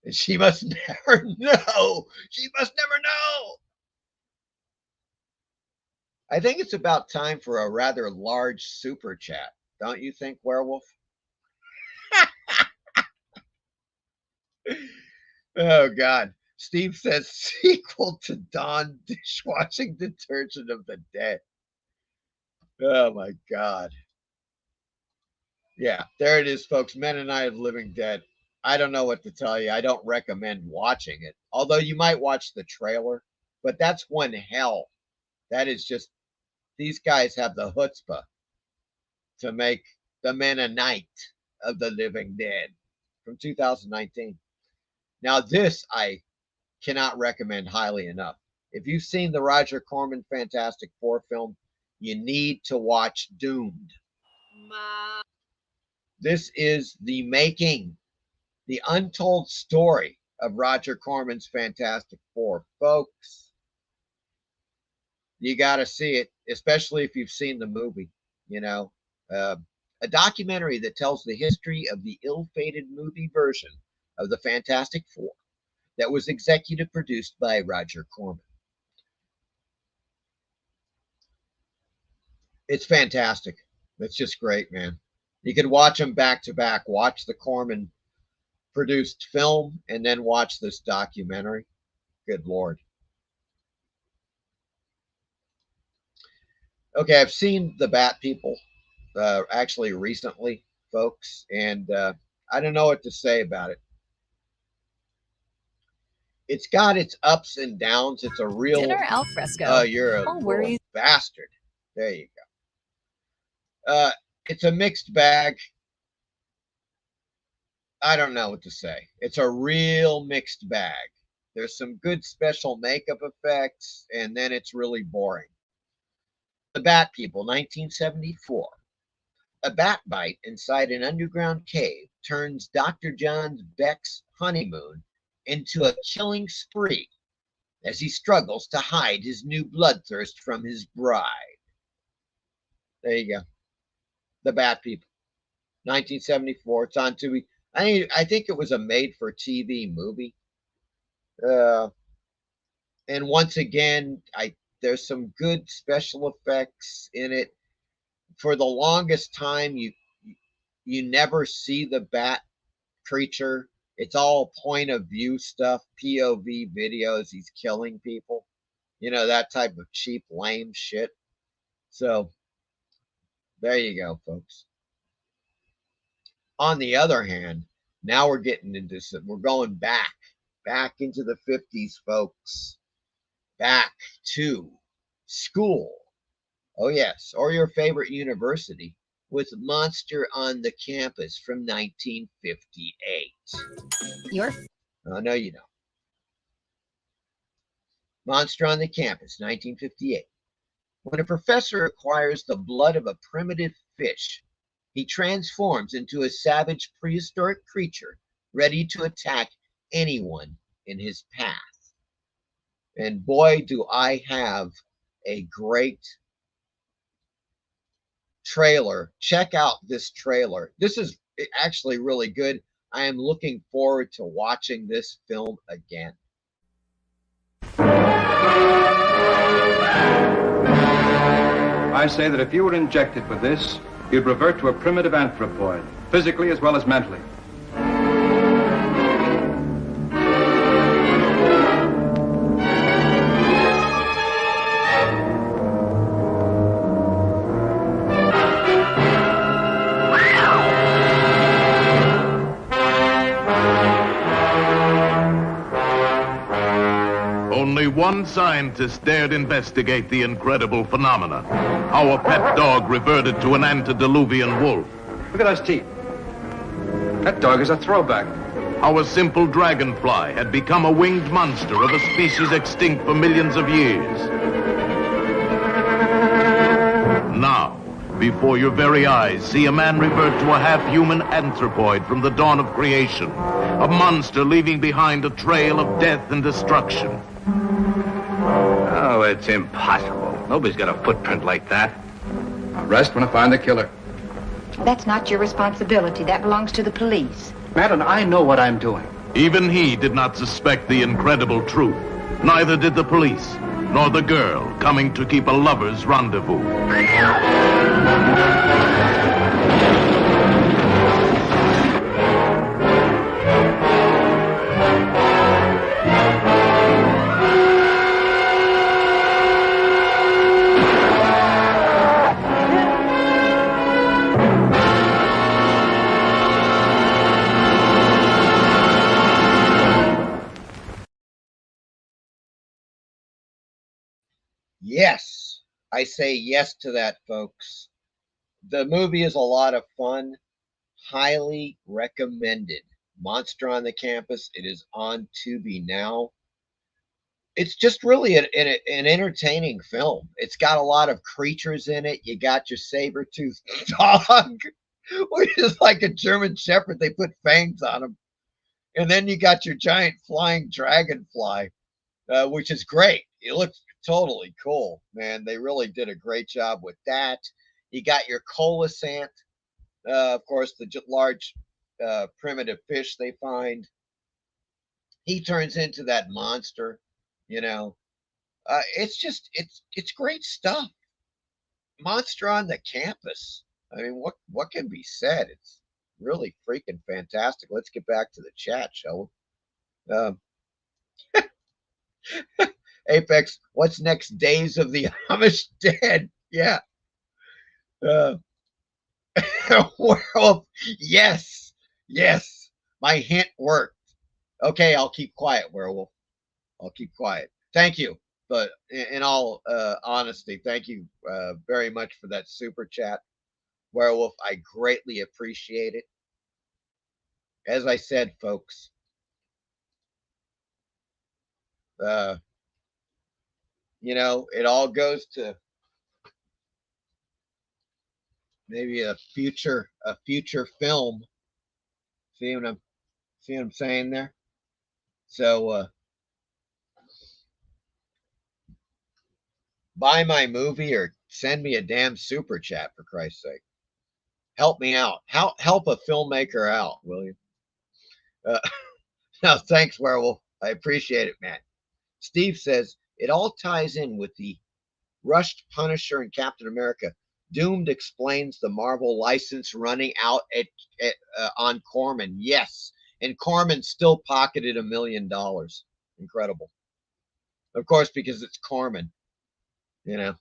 And she must never know. She must never know. I think it's about time for a rather large super chat. Don't you think, werewolf? Oh, God. Steve says, sequel to Dawn dishwashing detergent of the dead. Oh, my God. Yeah, there it is, folks. Men and I of Living Dead. I don't know what to tell you. I don't recommend watching it. Although you might watch the trailer. But that's one hell. That is just, these guys have the chutzpah to make the Mennonite of the Living Dead from 2019. Now, this I cannot recommend highly enough. If you've seen the Roger Corman Fantastic Four film, you need to watch Doomed. This is the making, the untold story of Roger Corman's Fantastic Four. Folks, you got to see it, especially if you've seen the movie. You know, a documentary that tells the history of the ill-fated movie version of the Fantastic Four that was executive produced by Roger Corman. It's fantastic. It's just great, man. You could watch them back to back. Watch the Corman produced film and then watch this documentary. Good Lord. Okay, I've seen The Bat People actually recently, folks, and I don't know what to say about it. It's got its ups and downs. It's a real dinner al fresco. Oh, you're a worries. Bastard. There you go. It's a mixed bag. I don't know what to say. It's a real mixed bag. There's some good special makeup effects, and then it's really boring. The Bat People, 1974. A bat bite inside an underground cave turns Dr. John Beck's honeymoon into a killing spree as he struggles to hide his new bloodthirst from his bride. There you go. The Bat People, 1974. It's on TUBI. I think it was a made-for-TV movie. And once again, there's some good special effects in it. For the longest time, you never see the bat creature. It's all point of view stuff, POV videos. He's killing people, you know, that type of cheap, lame shit. So there you go, folks. On the other hand, now we're getting into some, we're going back into the 50s, folks. Back to school. Oh, yes, or your favorite university with Monster on the Campus from 1958. Oh, no, you don't. Monster on the Campus, 1958. When a professor acquires the blood of a primitive fish, he transforms into a savage prehistoric creature ready to attack anyone in his path. And boy, do I have a great trailer. Check out this trailer. This is actually really good. I am looking forward to watching this film again. I say that if you were injected with this, you'd revert to a primitive anthropoid, physically as well as mentally. one scientist dared investigate the incredible phenomena. How a pet dog reverted to an antediluvian wolf. Look at those teeth. That dog is a throwback. How a simple dragonfly had become a winged monster of a species extinct for millions of years. Now, before your very eyes, see a man revert to a half-human anthropoid from the dawn of creation. A monster leaving behind a trail of death and destruction. Oh, it's impossible. Nobody's got a footprint like that. I'll rest when I find the killer. That's not your responsibility. That belongs to the police. Madam, I know what I'm doing. Even he did not suspect the incredible truth. Neither did the police, nor the girl coming to keep a lover's rendezvous. Yes, I say yes to that, folks. The movie is a lot of fun. Highly recommended. Monster on the Campus. It is on TUBI now. It's just really an entertaining film. It's got a lot of creatures in it. You got your saber-toothed dog, which is like a German Shepherd. They put fangs on him. And then you got your giant flying dragonfly, which is great. It looks totally cool, man. They really did a great job with that. You got your coelacanth, of course, the large primitive fish they find. He turns into that monster, you know. It's just it's great stuff. Monster on the Campus. I mean, what can be said? It's really freaking fantastic. Let's get back to the chat, shall we? Apex, what's next? Days of the Amish Dead. Yeah. Werewolf. Yes. Yes. My hint worked. Okay, I'll keep quiet, Werewolf. I'll keep quiet. Thank you. But in all honesty, thank you very much for that super chat, Werewolf. I greatly appreciate it. As I said, folks, you know, it all goes to maybe a future film. See what I'm saying there? So buy my movie or send me a damn super chat, for Christ's sake. Help me out. Help a filmmaker out, will you? No, thanks, Werewolf. I appreciate it, man. Steve says, it all ties in with the rushed Punisher and Captain America. Doomed explains the Marvel license running out on Corman. Yes, and Corman still pocketed $1 million. Incredible. Of course, because it's Corman. You know.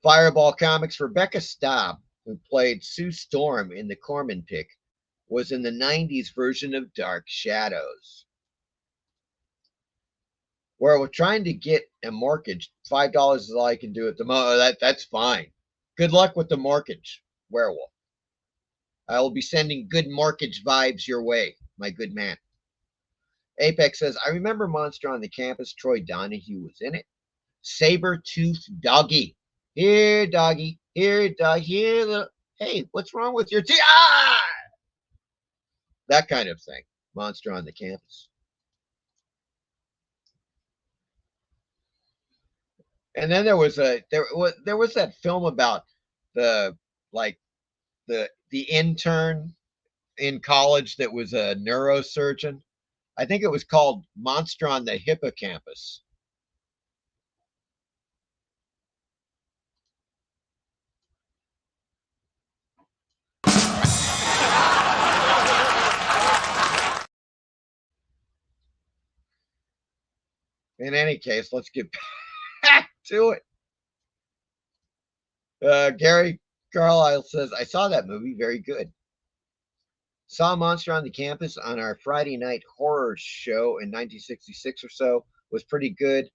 Fireball Comics. Rebecca Staub, who played Sue Storm in the Corman pick, was in the 90s version of Dark Shadows. Where we're trying to get a mortgage. $5 is all I can do at the moment. That's fine. Good luck with the mortgage, Werewolf. I will be sending good mortgage vibes your way, my good man. Apex says, I remember Monster on the Campus. Troy Donahue was in it. Saber-toothed doggy. Here, doggy. Here, dog. Here, hey, what's wrong with your teeth? Ah! That kind of thing. Monster on the Campus. And then there was that film about the intern in college that was a neurosurgeon. I think it was called Monster on the Hippocampus. In any case, let's get back to it. Gary Carlisle says, I saw that movie. Very good. Saw Monster on the Campus on our Friday night horror show in 1966 or so. was pretty good.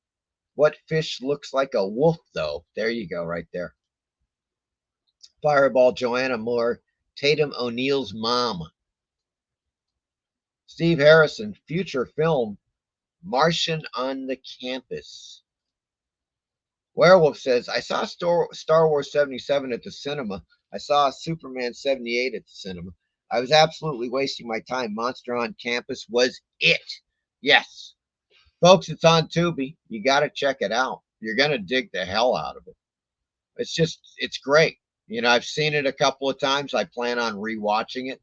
What fish looks like a wolf, though? There you go, right there. Fireball, Joanna Moore, Tatum O'Neal's mom. Steve Harrison, future film, Martian on the Campus. Werewolf says, I saw Star Wars 77 at the cinema. I saw Superman 78 at the cinema. I was absolutely wasting my time. Monster on Campus was it. Yes. Folks, it's on Tubi. You got to check it out. You're going to dig the hell out of it. It's great. You know, I've seen it a couple of times. I plan on rewatching it.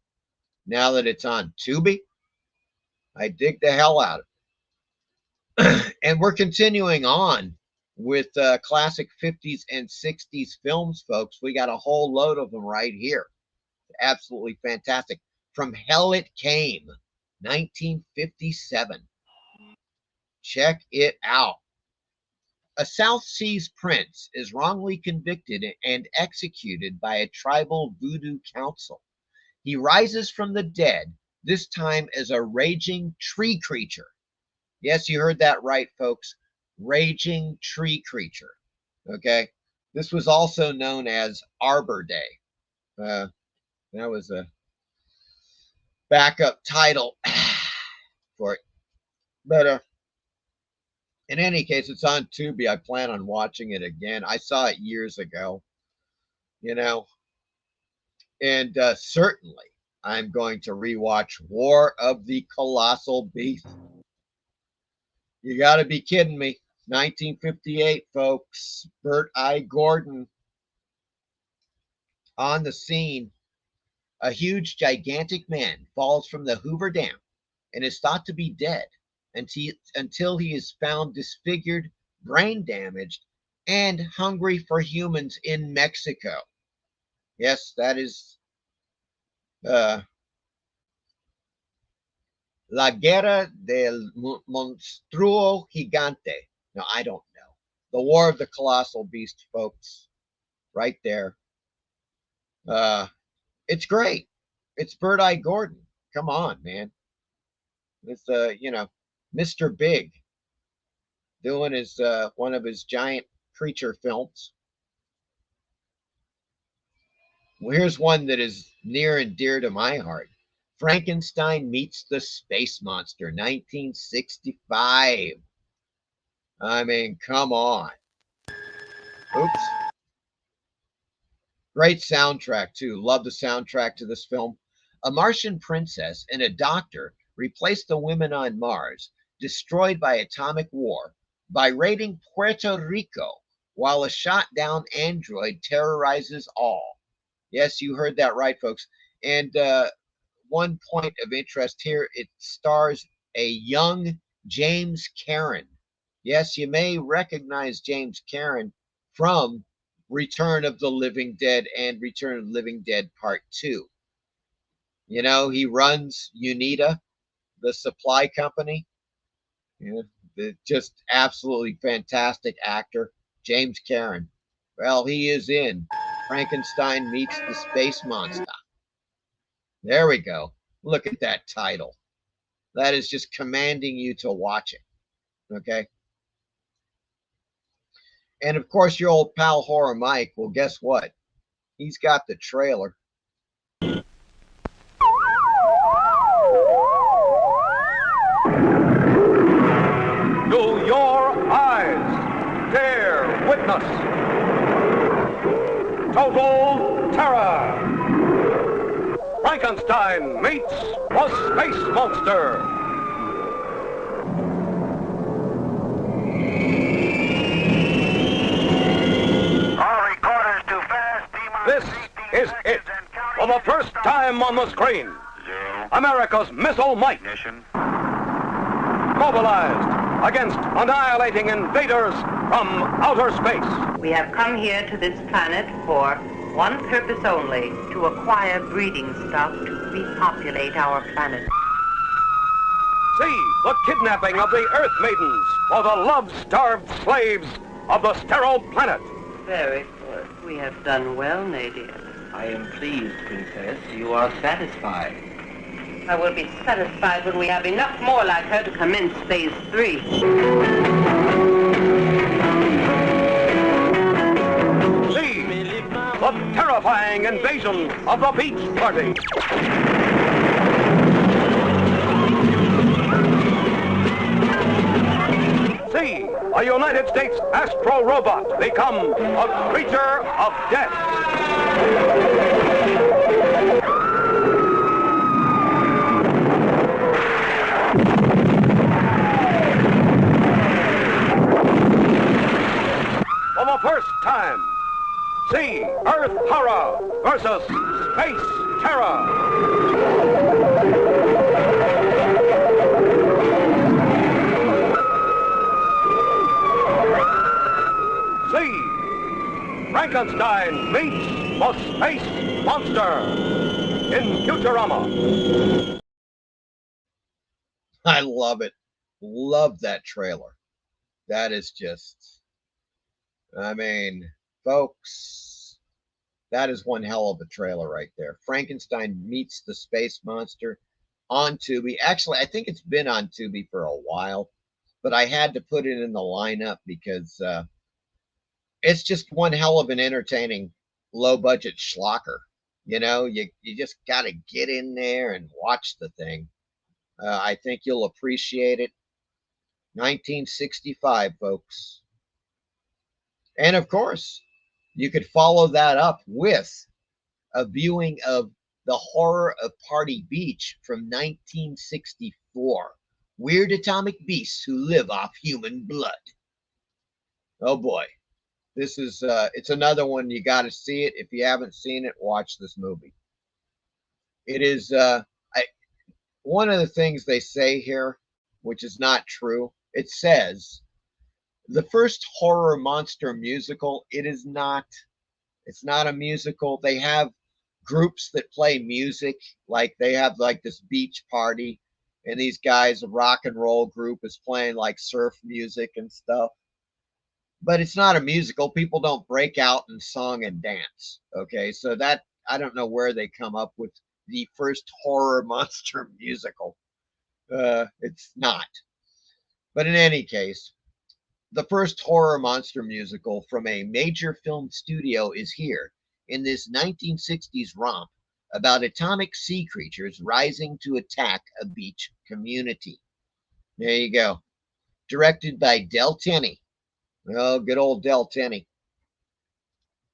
Now that it's on Tubi, I dig the hell out of it. And we're continuing on with classic 50s and 60s films, folks. We got a whole load of them right here. Absolutely fantastic. From Hell It Came, 1957. Check it out. A South Seas prince is wrongly convicted and executed by a tribal voodoo council. He rises from the dead, this time as a raging tree creature. Yes, you heard that right, folks. Raging tree creature. Okay? This was also known as Arbor Day. That was a backup title for it. But in any case, it's on Tubi. I plan on watching it again. I saw it years ago, you know. And certainly, I'm going to rewatch War of the Colossal Beast. You got to be kidding me. 1958, folks. Bert I. Gordon on the scene. A huge, gigantic man falls from the Hoover Dam and is thought to be dead until he is found disfigured, brain damaged, and hungry for humans in Mexico. Yes, that is La Guerra del Monstruo Gigante. No, I don't know. The War of the Colossal Beast, folks. Right there. It's great. It's Bert I. Gordon. Come on, man. It's Mr. Big doing his one of his giant creature films. Well, here's one that is near and dear to my heart. Frankenstein Meets the Space Monster, 1965. I mean, come on. Oops. Great soundtrack, too. Love the soundtrack to this film. A Martian princess and a doctor replace the women on Mars, destroyed by atomic war, by raiding Puerto Rico, while a shot-down android terrorizes all. Yes, you heard that right, folks. And one point of interest here, it stars a young James Karen. Yes, you may recognize James Karen from Return of the Living Dead and Return of the Living Dead Part 2. You know, he runs UNITA, the supply company. You know, just absolutely fantastic actor, James Karen. Well, he is in Frankenstein Meets the Space Monster. There we go. Look at that title. That is just commanding you to watch it. Okay? And of course, your old pal Horror Mike, well, guess what? He's got the trailer. Do your eyes dare witness total terror? Frankenstein meets the Space Monster. This is it. For the first time on the screen, America's Missile Mike, mobilized against annihilating invaders from outer space. We have come here to this planet for one purpose only, to acquire breeding stock to repopulate our planet. See the kidnapping of the Earth Maidens for the love-starved slaves of the sterile planet. Very good. We have done well, Nadia. I am pleased, Princess. You are satisfied. I will be satisfied when we have enough more like her to commence phase 3. See the terrifying invasion of the beach party. See a United States astro robot become a creature of death. For the first time, see Earth horror versus space terror. See Frankenstein meets the space monster in Futurama. I love it. Love that trailer. That is just, I mean, folks, that is one hell of a trailer right there. Frankenstein meets the space monster on Tubi. Actually, I think it's been on Tubi for a while, but I had to put it in the lineup because it's just one hell of an entertaining low-budget schlocker. You know, you just got to get in there and watch the thing. I think you'll appreciate it. 1965, folks. And of course, you could follow that up with a viewing of The Horror of Party Beach from 1964. Weird atomic beasts who live off human blood. Oh boy. This is, it's another one. You got to see it. If you haven't seen it, watch this movie. It is, one of the things they say here, which is not true, it says, the first horror monster musical, it is not. It's not a musical. They have groups that play music, like they have like this beach party, and these guys, a rock and roll group, is playing like surf music and stuff. But it's not a musical. People don't break out in song and dance. Okay, so that, I don't know where they come up with the first horror monster musical. It's not. But in any case, the first horror monster musical from a major film studio is here in this 1960s romp about atomic sea creatures rising to attack a beach community. There you go. Directed by Del Tenney. Oh, good old Del Tenney.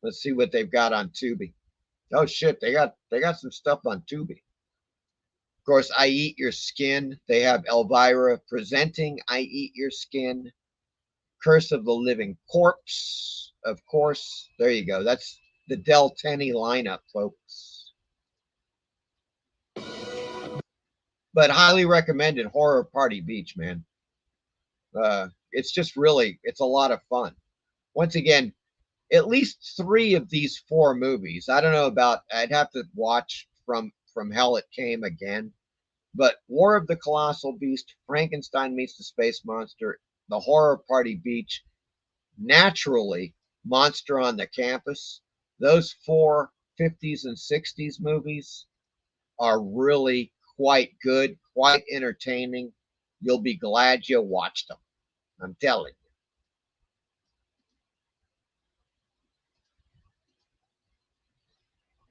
Let's see what they've got on Tubi. Oh shit, they got some stuff on Tubi. Of course, I Eat Your Skin. They have Elvira presenting I Eat Your Skin. Curse of the Living Corpse, of course. There you go. That's the Del Tenney lineup, folks. But highly recommended Horror Party Beach, man. It's just really, it's a lot of fun. Once again, at least 3 of these 4 movies. I don't know about, I'd have to watch from Hell It Came Again. But War of the Colossal Beast, Frankenstein Meets the Space Monster, The Horror Party Beach, naturally, Monster on the Campus. Those 4 50s and 60s movies are really quite good, quite entertaining. You'll be glad you watched them. I'm telling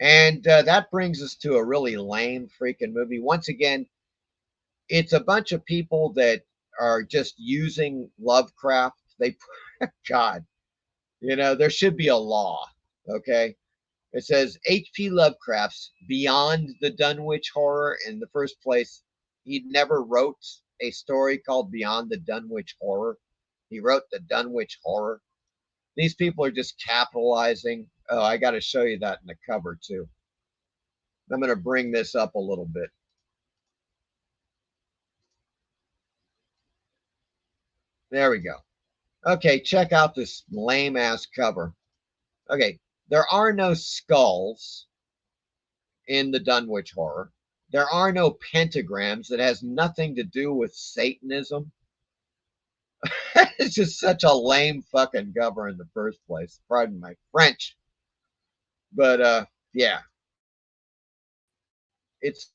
you. And that brings us to a really lame freaking movie. Once again, it's a bunch of people that are just using Lovecraft. They, God, you know, there should be a law, okay? It says H.P. Lovecraft's Beyond the Dunwich Horror. In the first place, he never wrote a story called Beyond the Dunwich Horror. He wrote the Dunwich Horror. These people are just capitalizing. Oh, I got to show you that in the cover too. I'm going to bring this up a little bit. There we go. Okay, check out this lame ass cover. Okay, there are no skulls in the Dunwich Horror. There are no pentagrams. That has nothing to do with Satanism. It's just such a lame fucking cover in the first place. Pardon my French. But yeah. It's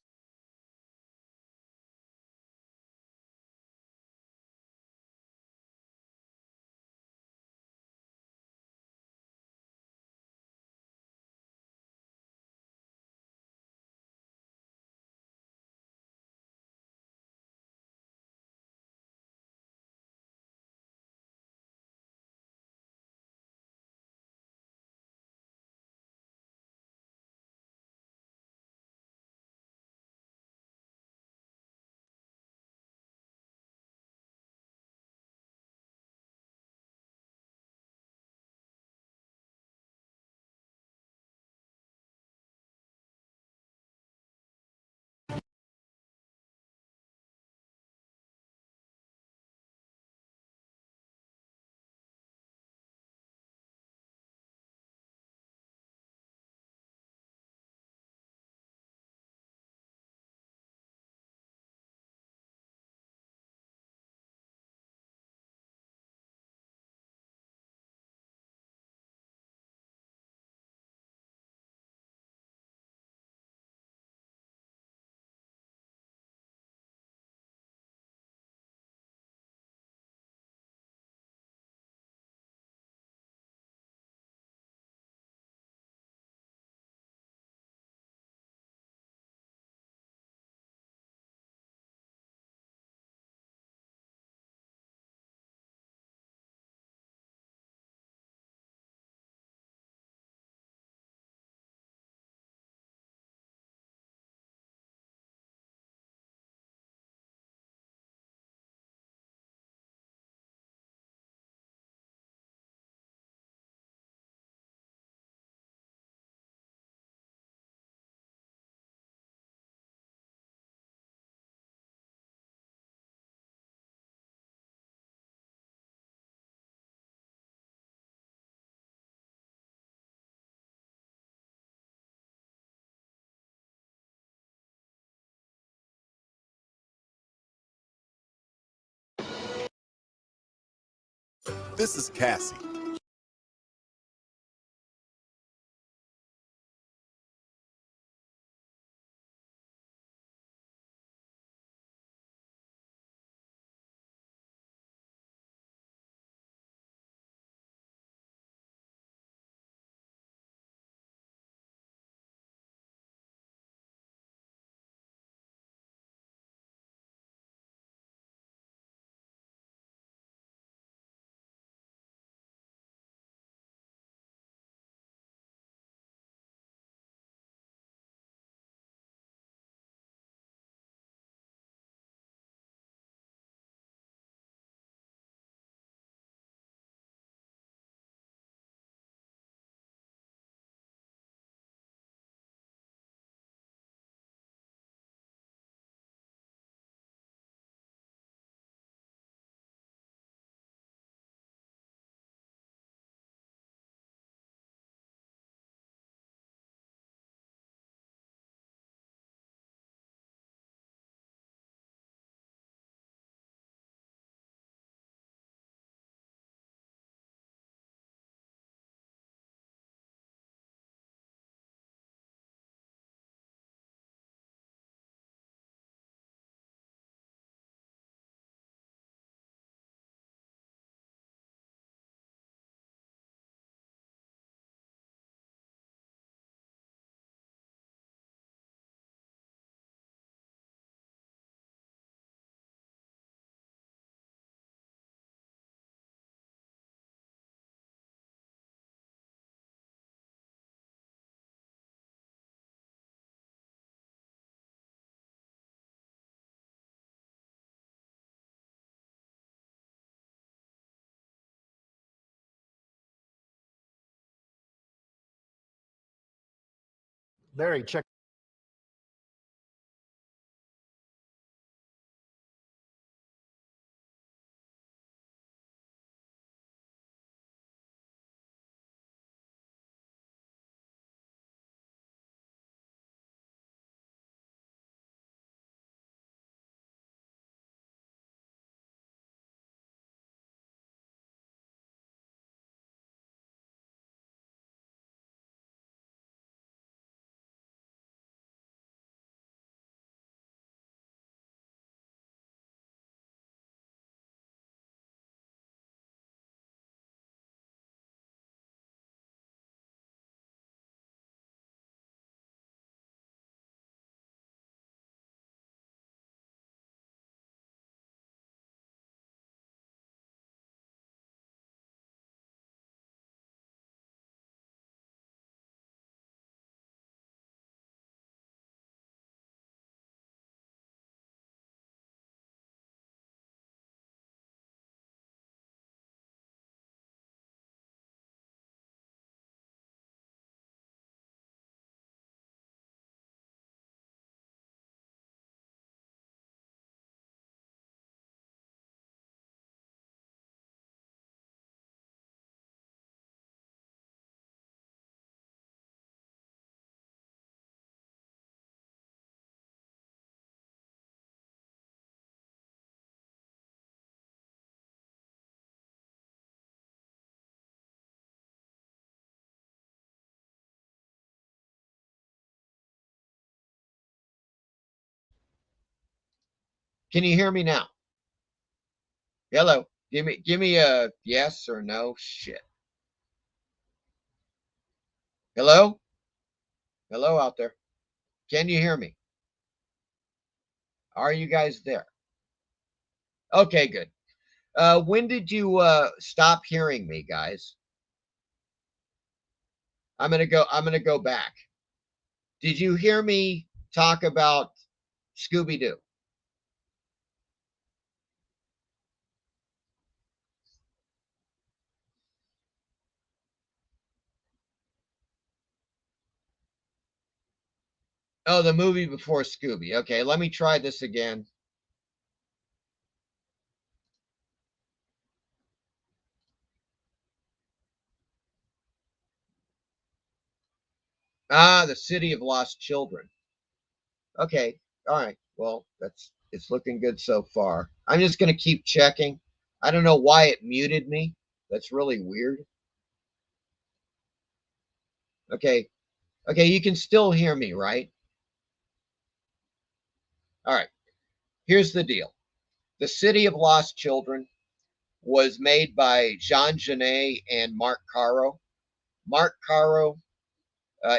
This is Cassie. Larry, check. Can you hear me now? Hello. Give me a yes or no. Shit. Hello? Hello out there. Can you hear me? Are you guys there? Okay, good. When did you stop hearing me, guys? I'm gonna go back. Did you hear me talk about Scooby-Doo? Oh, the movie before Scooby. Okay, let me try this again. Ah, the City of Lost Children. Okay, all right. Well, it's looking good so far. I'm just gonna keep checking. I don't know why it muted me. That's really weird. Okay. Okay, you can still hear me, right? All right. Here's the deal. The City of Lost Children was made by Jean Genet and Mark Caro. Mark Caro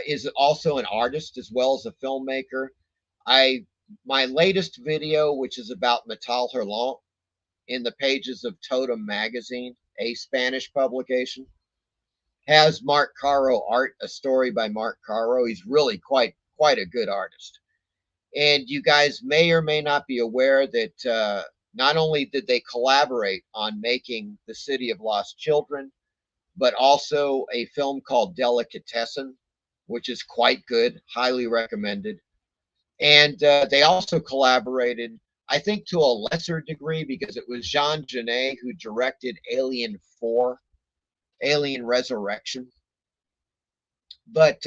is also an artist as well as a filmmaker. My latest video, which is about Metal Hurlant, in the pages of Totem magazine, a Spanish publication, has Mark Caro art, a story by Mark Caro. He's really quite a good artist. And you guys may or may not be aware that not only did they collaborate on making The City of Lost Children, but also a film called Delicatessen, which is quite good, highly recommended. And they also collaborated, I think to a lesser degree, because it was Jean Genet who directed Alien 4, Alien Resurrection. But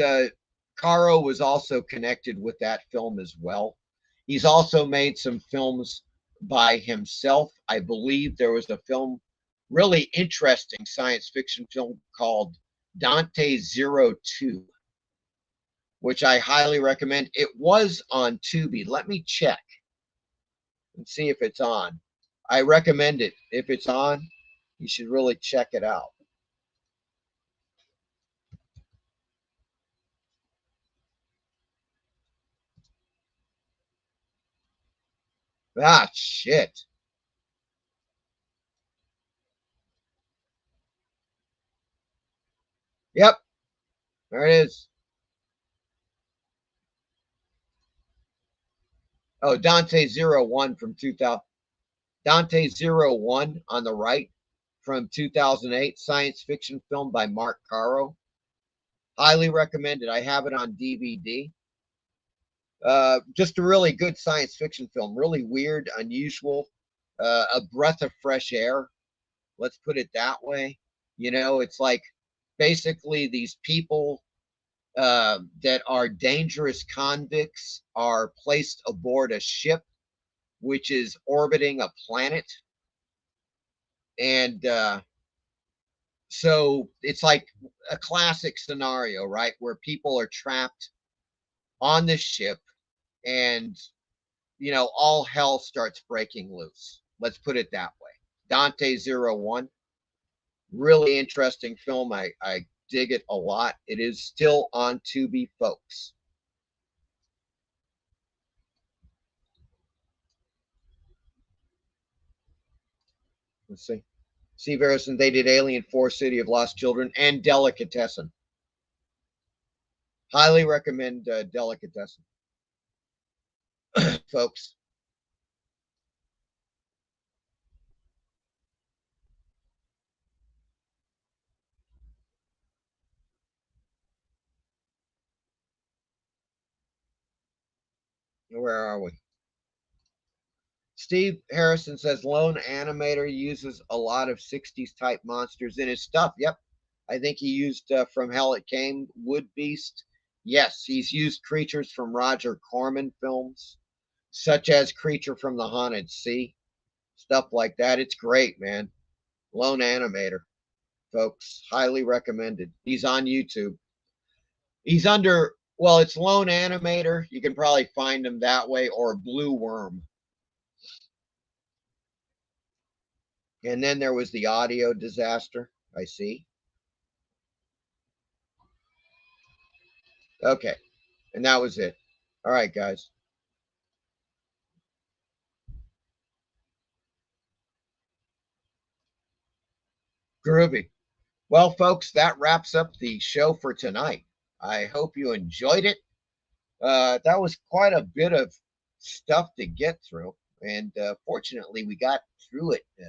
Caro was also connected with that film as well. He's also made some films by himself. I believe there was a film, really interesting science fiction film called Dante 02, which I highly recommend. It was on TUBI. Let me check and see if it's on. I recommend it. If it's on, you should really check it out. Ah, shit. Yep. There it is. Oh, Dante 01 from 2000. Dante 01 on the right from 2008, science fiction film by Mark Caro. Highly recommended. I have it on DVD. Just a really good science fiction film. Really weird, unusual, a breath of fresh air. Let's put it that way. You know, it's like basically these people that are dangerous convicts are placed aboard a ship which is orbiting a planet. And so it's like a classic scenario, right? Where people are trapped on this ship and, you know, all hell starts breaking loose. Let's put it that way. Dante 01, really interesting film. I dig it a lot. It is still on TUBI, folks. Let's see. Steve Harrison, they did Alien 4, City of Lost Children, and Delicatessen. Highly recommend Delicatessen. Folks. Where are we? Steve Harrison says Lone Animator uses a lot of 60s type monsters in his stuff. Yep. I think he used From Hell It Came, Wood Beast. Yes, he's used creatures from Roger Corman films, such as Creature from the Haunted Sea, stuff like that. It's great, man. Lone Animator, folks. Highly recommended. He's on YouTube. He's under, well, it's Lone Animator. You can probably find him that way, or Blue Worm. And then there was the audio disaster. I see. Okay. And that was it. All right, guys. Groovy. Well, folks, that wraps up the show for tonight. I hope you enjoyed it. That was quite a bit of stuff to get through. And fortunately, we got through it at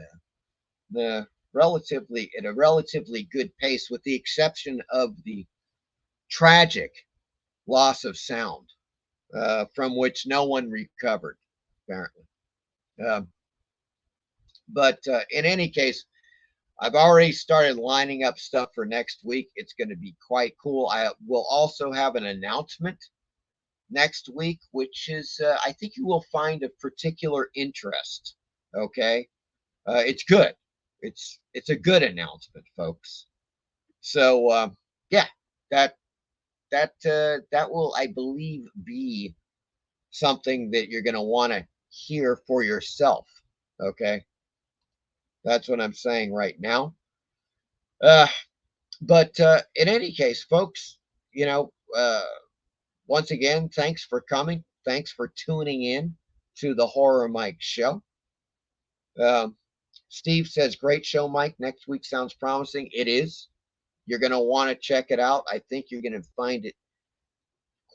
a relatively good pace, with the exception of the tragic loss of sound, from which no one recovered, apparently. But in any case, I've already started lining up stuff for next week. It's going to be quite cool. I will also have an announcement next week, which is, I think you will find of particular interest. Okay. It's good. It's a good announcement, folks. So yeah, that will, I believe, be something that you're going to want to hear for yourself. Okay, that's what I'm saying right now. But in any case, folks, once again, thanks for coming. Thanks for tuning in to the Horror Mike Show. Steve says, great show, Mike. Next week sounds promising. It is. You're going to want to check it out. I think you're going to find it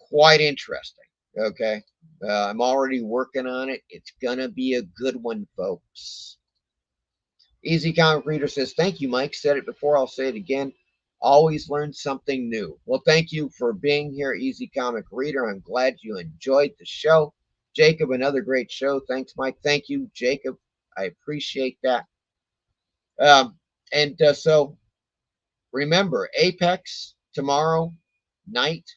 quite interesting. Okay. I'm already working on it. It's going to be a good one, folks. Easy Comic Reader says, thank you, Mike. Said it before. I'll say it again. Always learn something new. Well, thank you for being here, Easy Comic Reader. I'm glad you enjoyed the show. Jacob, another great show. Thanks, Mike. Thank you, Jacob. I appreciate that. So remember, Apex tomorrow night,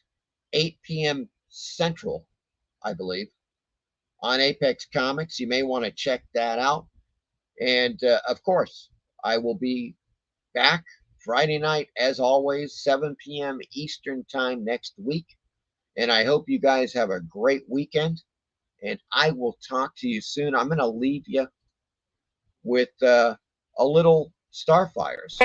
8 p.m. Central, I believe, on Apex Comics. You may want to check that out. And of course, I will be back Friday night, as always, 7 p.m. Eastern Time next week. And I hope you guys have a great weekend. And I will talk to you soon. I'm going to leave you with a little Starfires.